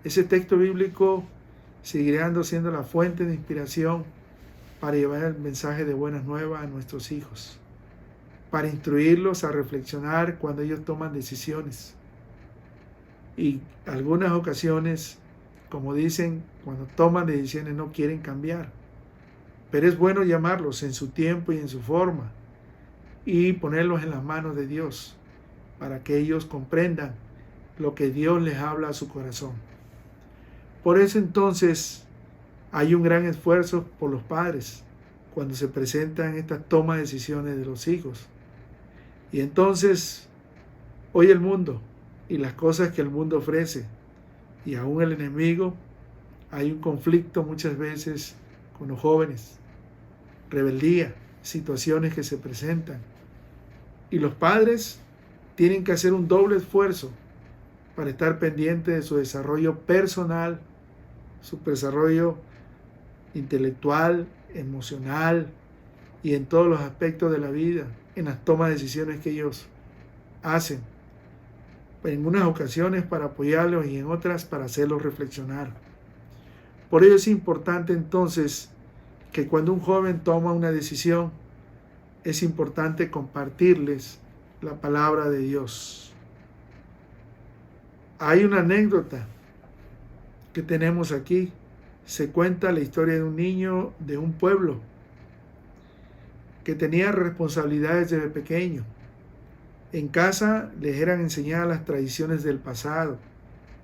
Ese texto bíblico seguirán siendo la fuente de inspiración para llevar el mensaje de buenas nuevas a nuestros hijos, para instruirlos a reflexionar cuando ellos toman decisiones. Y algunas ocasiones, como dicen, cuando toman decisiones no quieren cambiar. Pero es bueno llamarlos en su tiempo y en su forma y ponerlos en las manos de Dios para que ellos comprendan lo que Dios les habla a su corazón. Por eso entonces hay un gran esfuerzo por los padres cuando se presentan estas tomas de decisiones de los hijos. Y entonces, hoy el mundo y las cosas que el mundo ofrece, y aún el enemigo, hay un conflicto muchas veces con los jóvenes, rebeldía, situaciones que se presentan. Y los padres tienen que hacer un doble esfuerzo para estar pendientes de su desarrollo personal, su desarrollo intelectual, emocional y en todos los aspectos de la vida, en las tomas de decisiones que ellos hacen. En unas ocasiones para apoyarlos y en otras para hacerlos reflexionar. Por ello es importante entonces que cuando un joven toma una decisión, es importante compartirles la palabra de Dios. Hay una anécdota que tenemos aquí. Se cuenta la historia de un niño de un pueblo que tenía responsabilidades desde pequeño. En casa les eran enseñadas las tradiciones del pasado,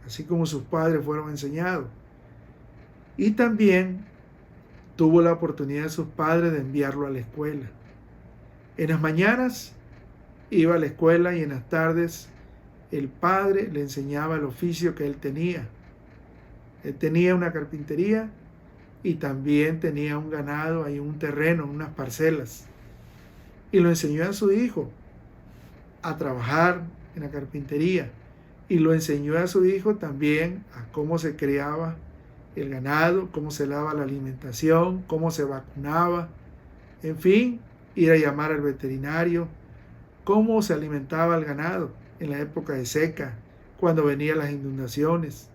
así como sus padres fueron enseñados. Y también tuvo la oportunidad de sus padres de enviarlo a la escuela. En las mañanas iba a la escuela y en las tardes el padre le enseñaba el oficio que él tenía. Él tenía una carpintería y también tenía un ganado, ahí un terreno, unas parcelas. Y lo enseñó a su hijo a trabajar en la carpintería. Y lo enseñó a su hijo también a cómo se criaba el ganado, cómo se daba la alimentación, cómo se vacunaba. En fin, ir a llamar al veterinario, cómo se alimentaba el ganado en la época de seca, cuando venían las inundaciones.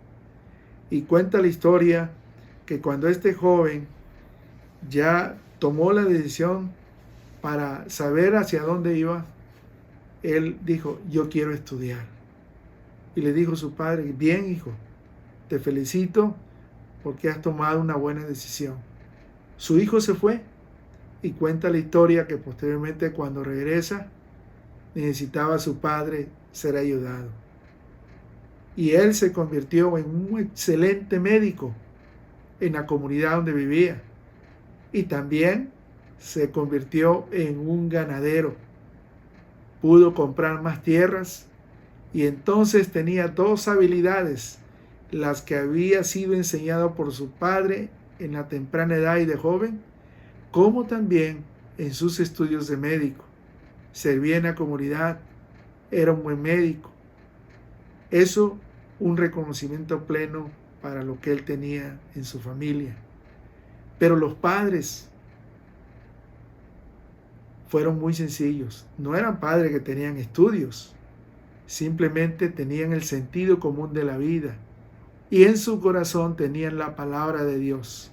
Y cuenta la historia que cuando este joven ya tomó la decisión para saber hacia dónde iba, él dijo, yo quiero estudiar. Y le dijo su padre, bien hijo, te felicito porque has tomado una buena decisión. Su hijo se fue y cuenta la historia que posteriormente cuando regresa necesitaba a su padre ser ayudado. Y él se convirtió en un excelente médico en la comunidad donde vivía. Y también se convirtió en un ganadero. Pudo comprar más tierras y entonces tenía dos habilidades, las que había sido enseñado por su padre en la temprana edad y de joven, como también en sus estudios de médico. Servía en la comunidad, era un buen médico. Eso, un reconocimiento pleno para lo que él tenía en su familia. Pero los padres fueron muy sencillos. No eran padres que tenían estudios, simplemente tenían el sentido común de la vida y en su corazón tenían la palabra de Dios.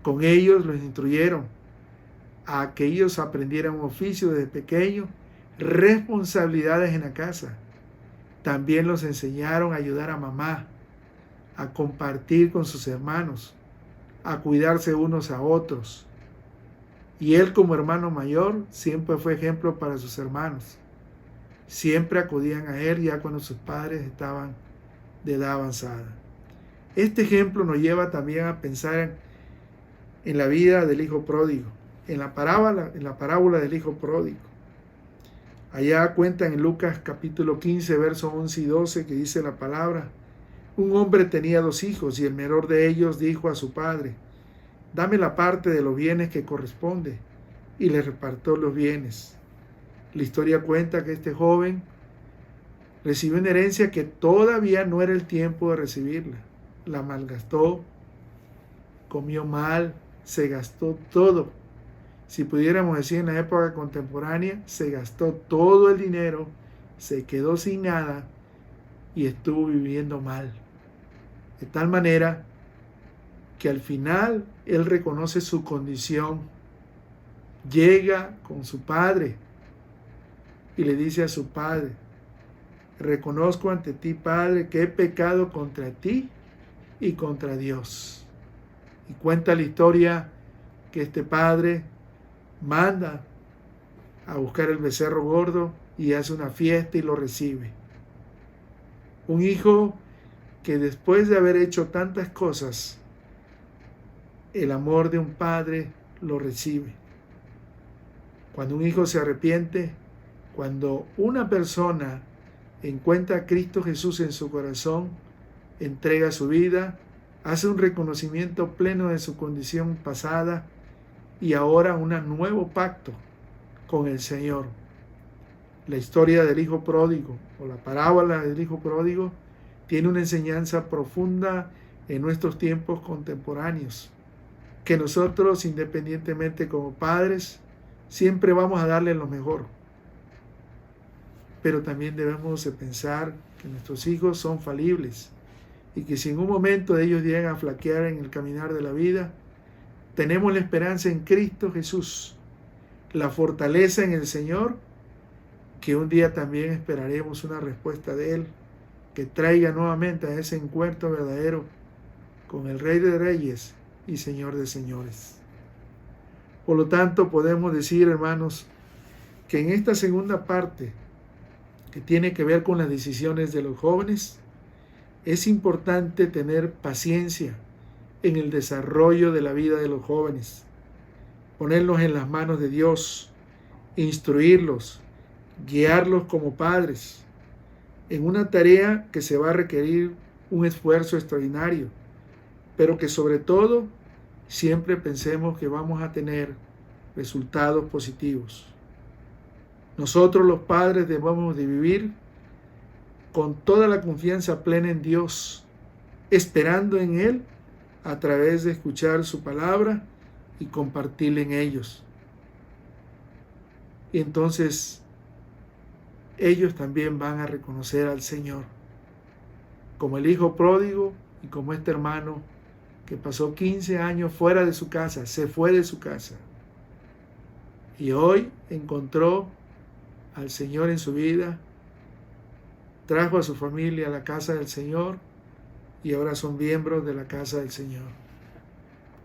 Con ellos los instruyeron a que ellos aprendieran un oficio desde pequeño, responsabilidades en la casa. También los enseñaron a ayudar a mamá, a compartir con sus hermanos, a cuidarse unos a otros. Y él como hermano mayor siempre fue ejemplo para sus hermanos. Siempre acudían a él ya cuando sus padres estaban de edad avanzada. Este ejemplo nos lleva también a pensar en la vida del hijo pródigo, en la parábola del hijo pródigo. Allá cuentan en Lucas capítulo 15, versos 11 y 12, que dice la palabra: un hombre tenía 2 hijos y el menor de ellos dijo a su padre, dame la parte de los bienes que corresponde, y le repartió los bienes. La historia cuenta que este joven recibió una herencia que todavía no era el tiempo de recibirla. La malgastó, comió mal, se gastó todo. Si pudiéramos decir en la época contemporánea, se gastó todo el dinero, se quedó sin nada y estuvo viviendo mal. De tal manera que al final él reconoce su condición, llega con su padre y le dice a su padre: reconozco ante ti, Padre, que he pecado contra ti y contra Dios. Y cuenta la historia que este padre manda a buscar el becerro gordo y hace una fiesta y lo recibe. Un hijo que después de haber hecho tantas cosas, el amor de un padre lo recibe. Cuando un hijo se arrepiente, cuando una persona encuentra a Cristo Jesús en su corazón, entrega su vida, hace un reconocimiento pleno de su condición pasada y ahora un nuevo pacto con el Señor. La historia del hijo pródigo o la parábola del hijo pródigo tiene una enseñanza profunda en nuestros tiempos contemporáneos, que nosotros, independientemente como padres, siempre vamos a darle lo mejor. Pero también debemos de pensar que nuestros hijos son falibles y que si en un momento ellos llegan a flaquear en el caminar de la vida, tenemos la esperanza en Cristo Jesús, la fortaleza en el Señor, que un día también esperaremos una respuesta de Él, que traiga nuevamente a ese encuentro verdadero con el Rey de Reyes y Señor de Señores. Por lo tanto, podemos decir, hermanos, que en esta segunda parte, que tiene que ver con las decisiones de los jóvenes, es importante tener paciencia en el desarrollo de la vida de los jóvenes, ponerlos en las manos de Dios, instruirlos, guiarlos como padres, en una tarea que se va a requerir un esfuerzo extraordinario, pero que sobre todo siempre pensemos que vamos a tener resultados positivos. Nosotros los padres debemos de vivir con toda la confianza plena en Dios, esperando en Él a través de escuchar su palabra y compartirla en ellos. Y entonces ellos también van a reconocer al Señor, como el hijo pródigo y como este hermano que pasó 15 años fuera de su casa, se fue de su casa y hoy encontró al Señor en su vida, trajo a su familia a la casa del Señor y ahora son miembros de la casa del Señor.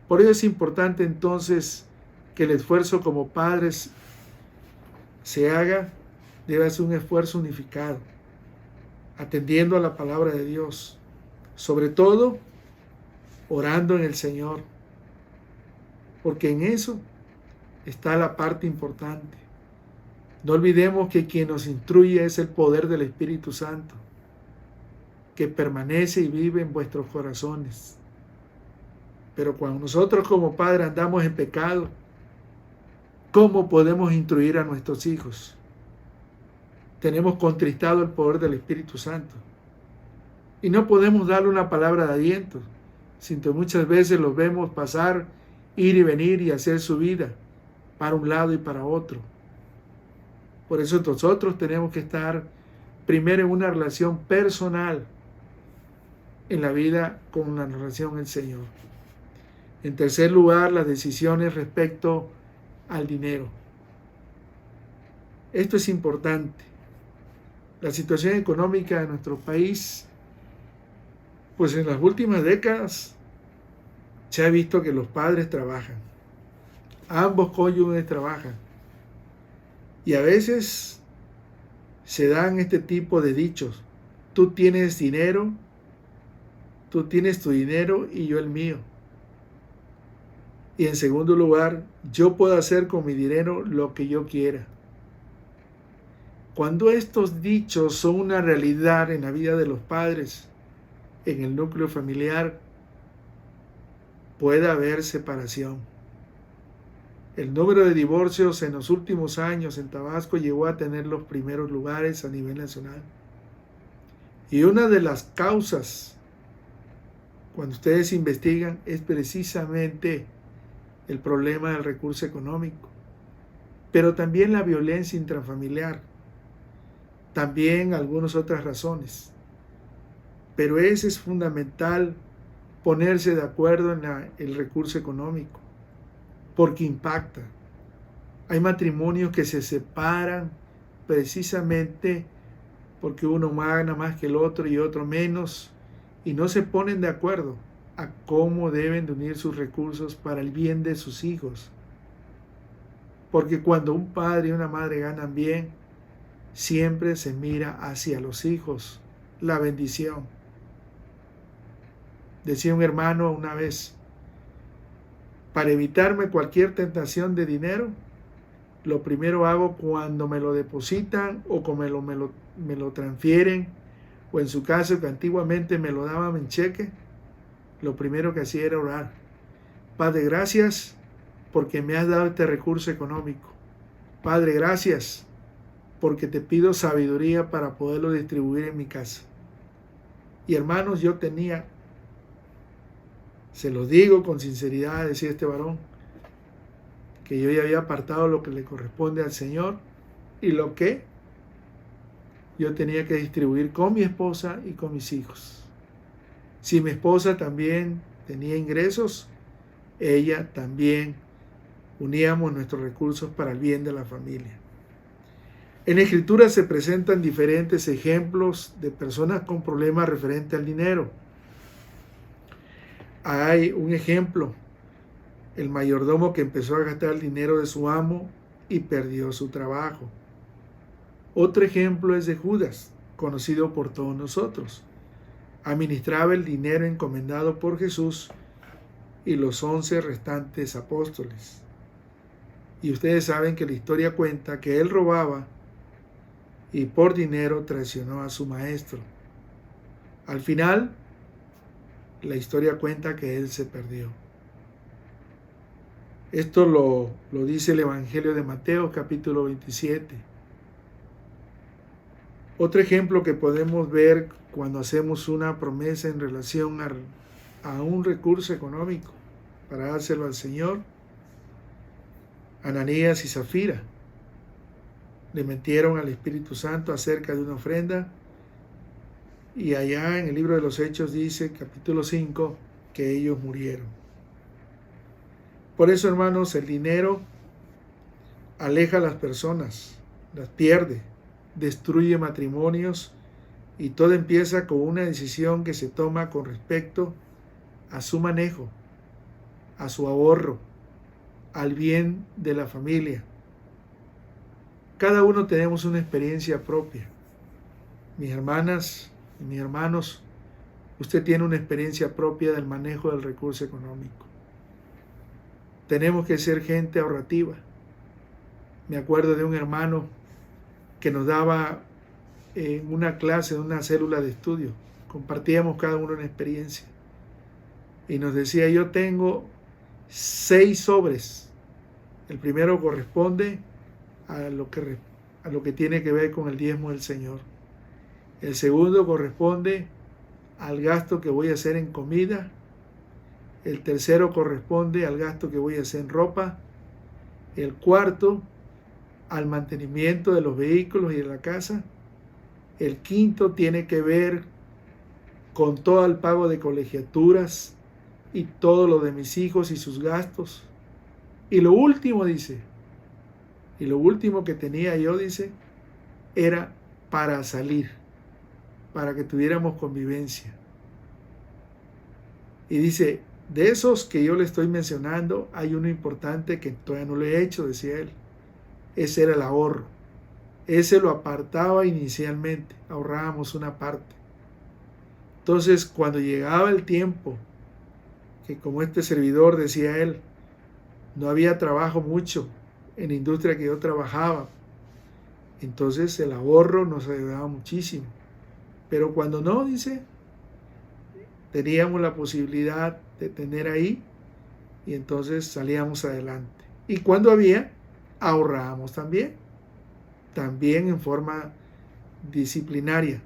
Por ello es importante entonces que el esfuerzo como padres se haga, debe ser un esfuerzo unificado, atendiendo a la palabra de Dios, sobre todo orando en el Señor, porque en eso está la parte importante. No olvidemos que quien nos instruye es el poder del Espíritu Santo, que permanece y vive en vuestros corazones. Pero cuando nosotros como padres andamos en pecado, ¿cómo podemos instruir a nuestros hijos? Tenemos contristado el poder del Espíritu Santo y no podemos darle una palabra de aliento, sino que muchas veces los vemos pasar, ir y venir y hacer su vida para un lado y para otro. Por eso nosotros tenemos que estar primero en una relación personal en la vida con la relación del Señor. En tercer lugar, las decisiones respecto al dinero. Esto es importante. La situación económica de nuestro país, pues en las últimas décadas se ha visto que los padres trabajan, ambos cónyuges trabajan, y a veces se dan este tipo de dichos: tú tienes dinero, tú tienes tu dinero y yo el mío. Y en segundo lugar, yo puedo hacer con mi dinero lo que yo quiera. Cuando estos dichos son una realidad en la vida de los padres, en el núcleo familiar, puede haber separación. El número de divorcios en los últimos años en Tabasco llegó a tener los primeros lugares a nivel nacional. Y una de las causas, cuando ustedes investigan, es precisamente el problema del recurso económico, pero también la violencia intrafamiliar, también algunas otras razones. Pero ese es fundamental ponerse de acuerdo en el recurso económico, porque impacta. Hay matrimonios que se separan precisamente porque uno gana más que el otro y otro menos, y no se ponen de acuerdo a cómo deben de unir sus recursos para el bien de sus hijos. Porque cuando un padre y una madre ganan bien, siempre se mira hacia los hijos, la bendición. Decía un hermano una vez, para evitarme cualquier tentación de dinero, lo primero hago cuando me lo depositan o cuando me lo transfieren, o en su caso que antiguamente me lo daban en cheque, lo primero que hacía era orar. Padre, gracias porque me has dado este recurso económico. Padre, gracias porque te pido sabiduría para poderlo distribuir en mi casa. Y hermanos, yo tenía, se lo digo con sinceridad, decía este varón, que yo ya había apartado lo que le corresponde al Señor y lo que yo tenía que distribuir con mi esposa y con mis hijos. Si mi esposa también tenía ingresos, ella también uníamos nuestros recursos para el bien de la familia. En la Escritura se presentan diferentes ejemplos de personas con problemas referentes al dinero. Hay un ejemplo, el mayordomo que empezó a gastar el dinero de su amo y perdió su trabajo. Otro ejemplo es de Judas, conocido por todos nosotros. Administraba el dinero encomendado por Jesús y los 11 restantes apóstoles. Y ustedes saben que la historia cuenta que él robaba y por dinero traicionó a su maestro. Al final, la historia cuenta que él se perdió. Esto lo dice el Evangelio de Mateo, capítulo 27. Otro ejemplo que podemos ver cuando hacemos una promesa en relación a un recurso económico para dárselo al Señor, Ananías y Zafira le metieron al Espíritu Santo acerca de una ofrenda, y allá en el libro de los Hechos dice, capítulo 5, que ellos murieron. Por eso, hermanos, el dinero aleja a las personas, las pierde, destruye matrimonios, y todo empieza con una decisión que se toma con respecto a su manejo, a su ahorro, al bien de la familia. Cada uno tenemos una experiencia propia. Mis hermanas y mis hermanos, usted tiene una experiencia propia del manejo del recurso económico. Tenemos que ser gente ahorrativa. Me acuerdo de un hermano que nos daba en una clase, en una célula de estudio, compartíamos cada uno una experiencia, y nos decía, yo tengo 6 sobres. El primero corresponde a lo que tiene que ver con el diezmo del Señor. El segundo corresponde al gasto que voy a hacer en comida. El tercero corresponde al gasto que voy a hacer en ropa. El cuarto, al mantenimiento de los vehículos y de la casa. El quinto tiene que ver con todo el pago de colegiaturas y todo lo de mis hijos y sus gastos. Y lo último, dice, y lo último que tenía yo, dice, era para salir, para que tuviéramos convivencia. Y dice, de esos que yo le estoy mencionando, hay uno importante que todavía no lo he hecho, decía él. Ese era el ahorro. Ese lo apartaba inicialmente, ahorrábamos una parte. Entonces, cuando llegaba el tiempo, que como este servidor, decía él, no había trabajo mucho en la industria que yo trabajaba, entonces el ahorro nos ayudaba muchísimo. Pero cuando no, dice, teníamos la posibilidad de tener ahí, y entonces salíamos adelante. Y cuando había, ahorrábamos también en forma disciplinaria.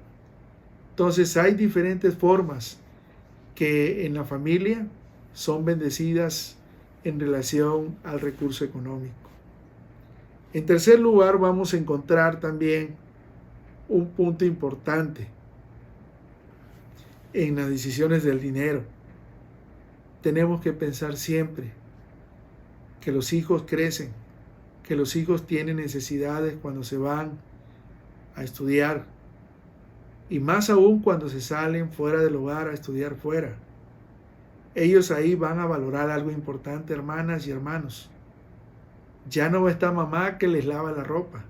Entonces hay diferentes formas que en la familia son bendecidas en relación al recurso económico. En tercer lugar, vamos a encontrar también un punto importante en las decisiones del dinero. tenemos que pensar siempre que los hijos crecen, que los hijos tienen necesidades cuando se van a estudiar, y más aún cuando se salen fuera del hogar a estudiar fuera. Ellos ahí van a valorar algo importante, hermanas y hermanos. Ya no va a estar mamá que les lava la ropa.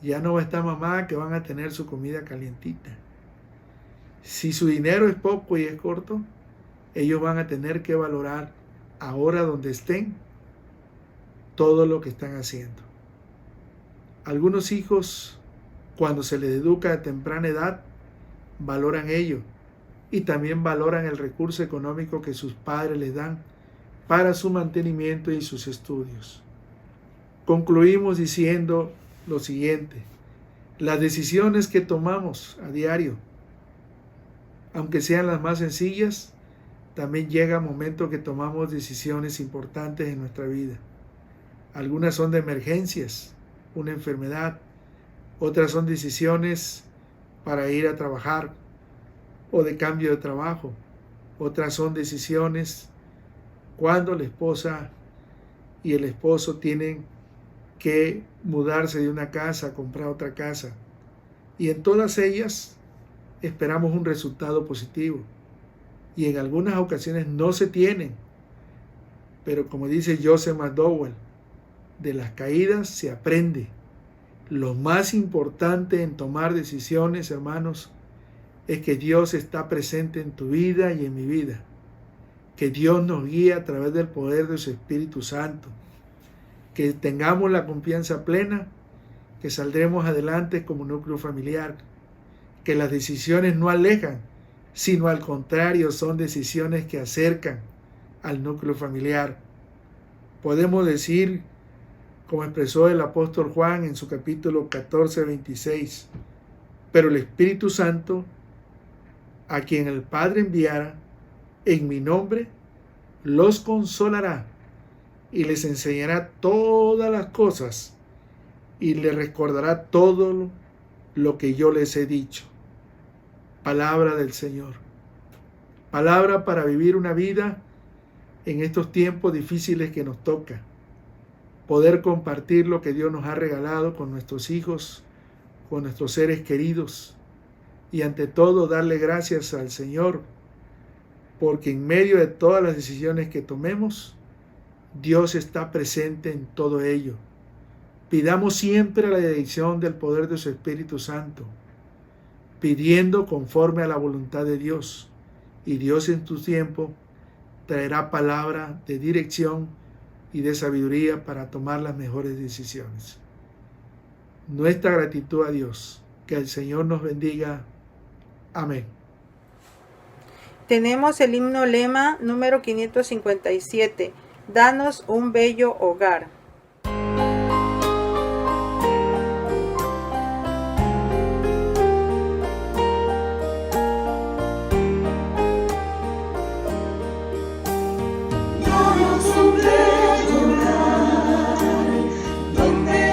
Ya no va a estar mamá que van a tener su comida calientita. Si su dinero es poco y es corto, ellos van a tener que valorar ahora donde estén todo lo que están haciendo. Algunos hijos, cuando se les educa a temprana edad, valoran ello y también valoran el recurso económico que sus padres les dan para su mantenimiento y sus estudios. Concluimos diciendo lo siguiente: las decisiones que tomamos a diario, aunque sean las más sencillas, también llega un momento que tomamos decisiones importantes en nuestra vida. Algunas son de emergencias, una enfermedad, otras son decisiones para ir a trabajar o de cambio de trabajo, otras son decisiones cuando la esposa y el esposo tienen que mudarse de una casa a comprar otra casa, y en todas ellas esperamos un resultado positivo, y en algunas ocasiones no se tienen, pero como dice Joseph McDowell, de las caídas se aprende. Lo más importante en tomar decisiones, hermanos, es que Dios está presente en tu vida y en mi vida, que Dios nos guía a través del poder de su Espíritu Santo, que tengamos la confianza plena, que saldremos adelante como núcleo familiar, que las decisiones no alejan, sino al contrario, son decisiones que acercan al núcleo familiar. Podemos decir, como expresó el apóstol Juan en su capítulo 14, 26, pero el Espíritu Santo, a quien el Padre enviara en mi nombre, los consolará y les enseñará todas las cosas y les recordará todo lo que yo les he dicho. Palabra del Señor. Palabra para vivir una vida en estos tiempos difíciles que nos toca. Poder compartir lo que Dios nos ha regalado con nuestros hijos, con nuestros seres queridos, y ante todo darle gracias al Señor, porque en medio de todas las decisiones que tomemos, Dios está presente en todo ello. Pidamos siempre la dirección del poder de su Espíritu Santo, pidiendo conforme a la voluntad de Dios, y Dios en tu tiempo traerá palabra de dirección y de sabiduría para tomar las mejores decisiones. Nuestra gratitud a Dios. Que el Señor nos bendiga. Amén. Tenemos el himno lema número 557. Danos un bello hogar. Donde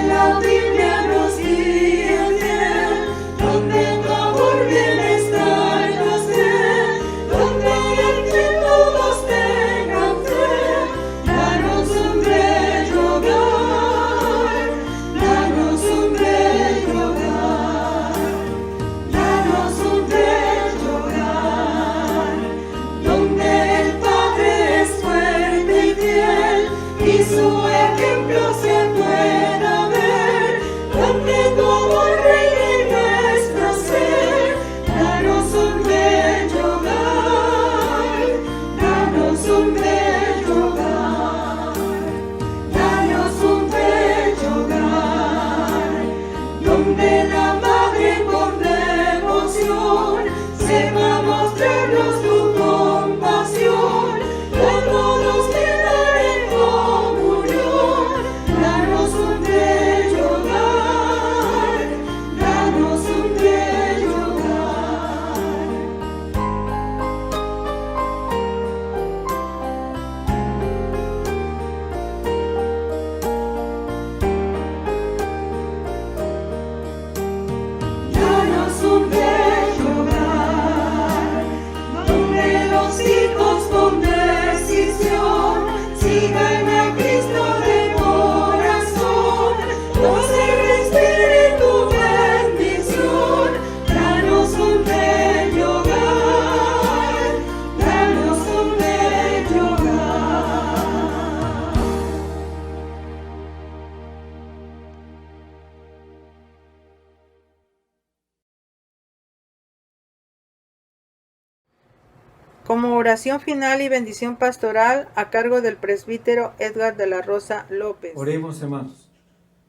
Como oración final y bendición pastoral a cargo del presbítero Edgar de la Rosa López. Oremos, hermanos.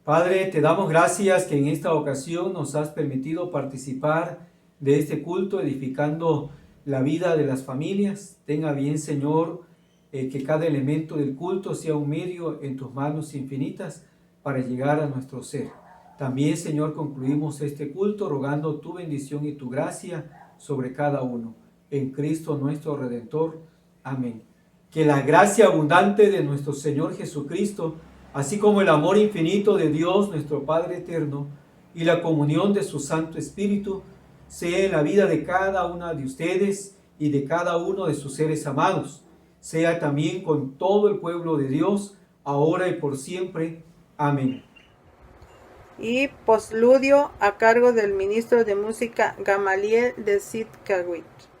Padre, te damos gracias que en esta ocasión nos has permitido participar de este culto edificando la vida de las familias. Tenga bien, Señor, que cada elemento del culto sea un medio en tus manos infinitas para llegar a nuestro ser. También, Señor, concluimos este culto rogando tu bendición y tu gracia sobre cada uno. En Cristo nuestro Redentor. Amén. Que la gracia abundante de nuestro Señor Jesucristo, así como el amor infinito de Dios nuestro Padre eterno y la comunión de su Santo Espíritu, sea en la vida de cada una de ustedes y de cada uno de sus seres amados, sea también con todo el pueblo de Dios, ahora y por siempre. Amén. Y postludio a cargo del ministro de música Gamaliel de Sitkawit.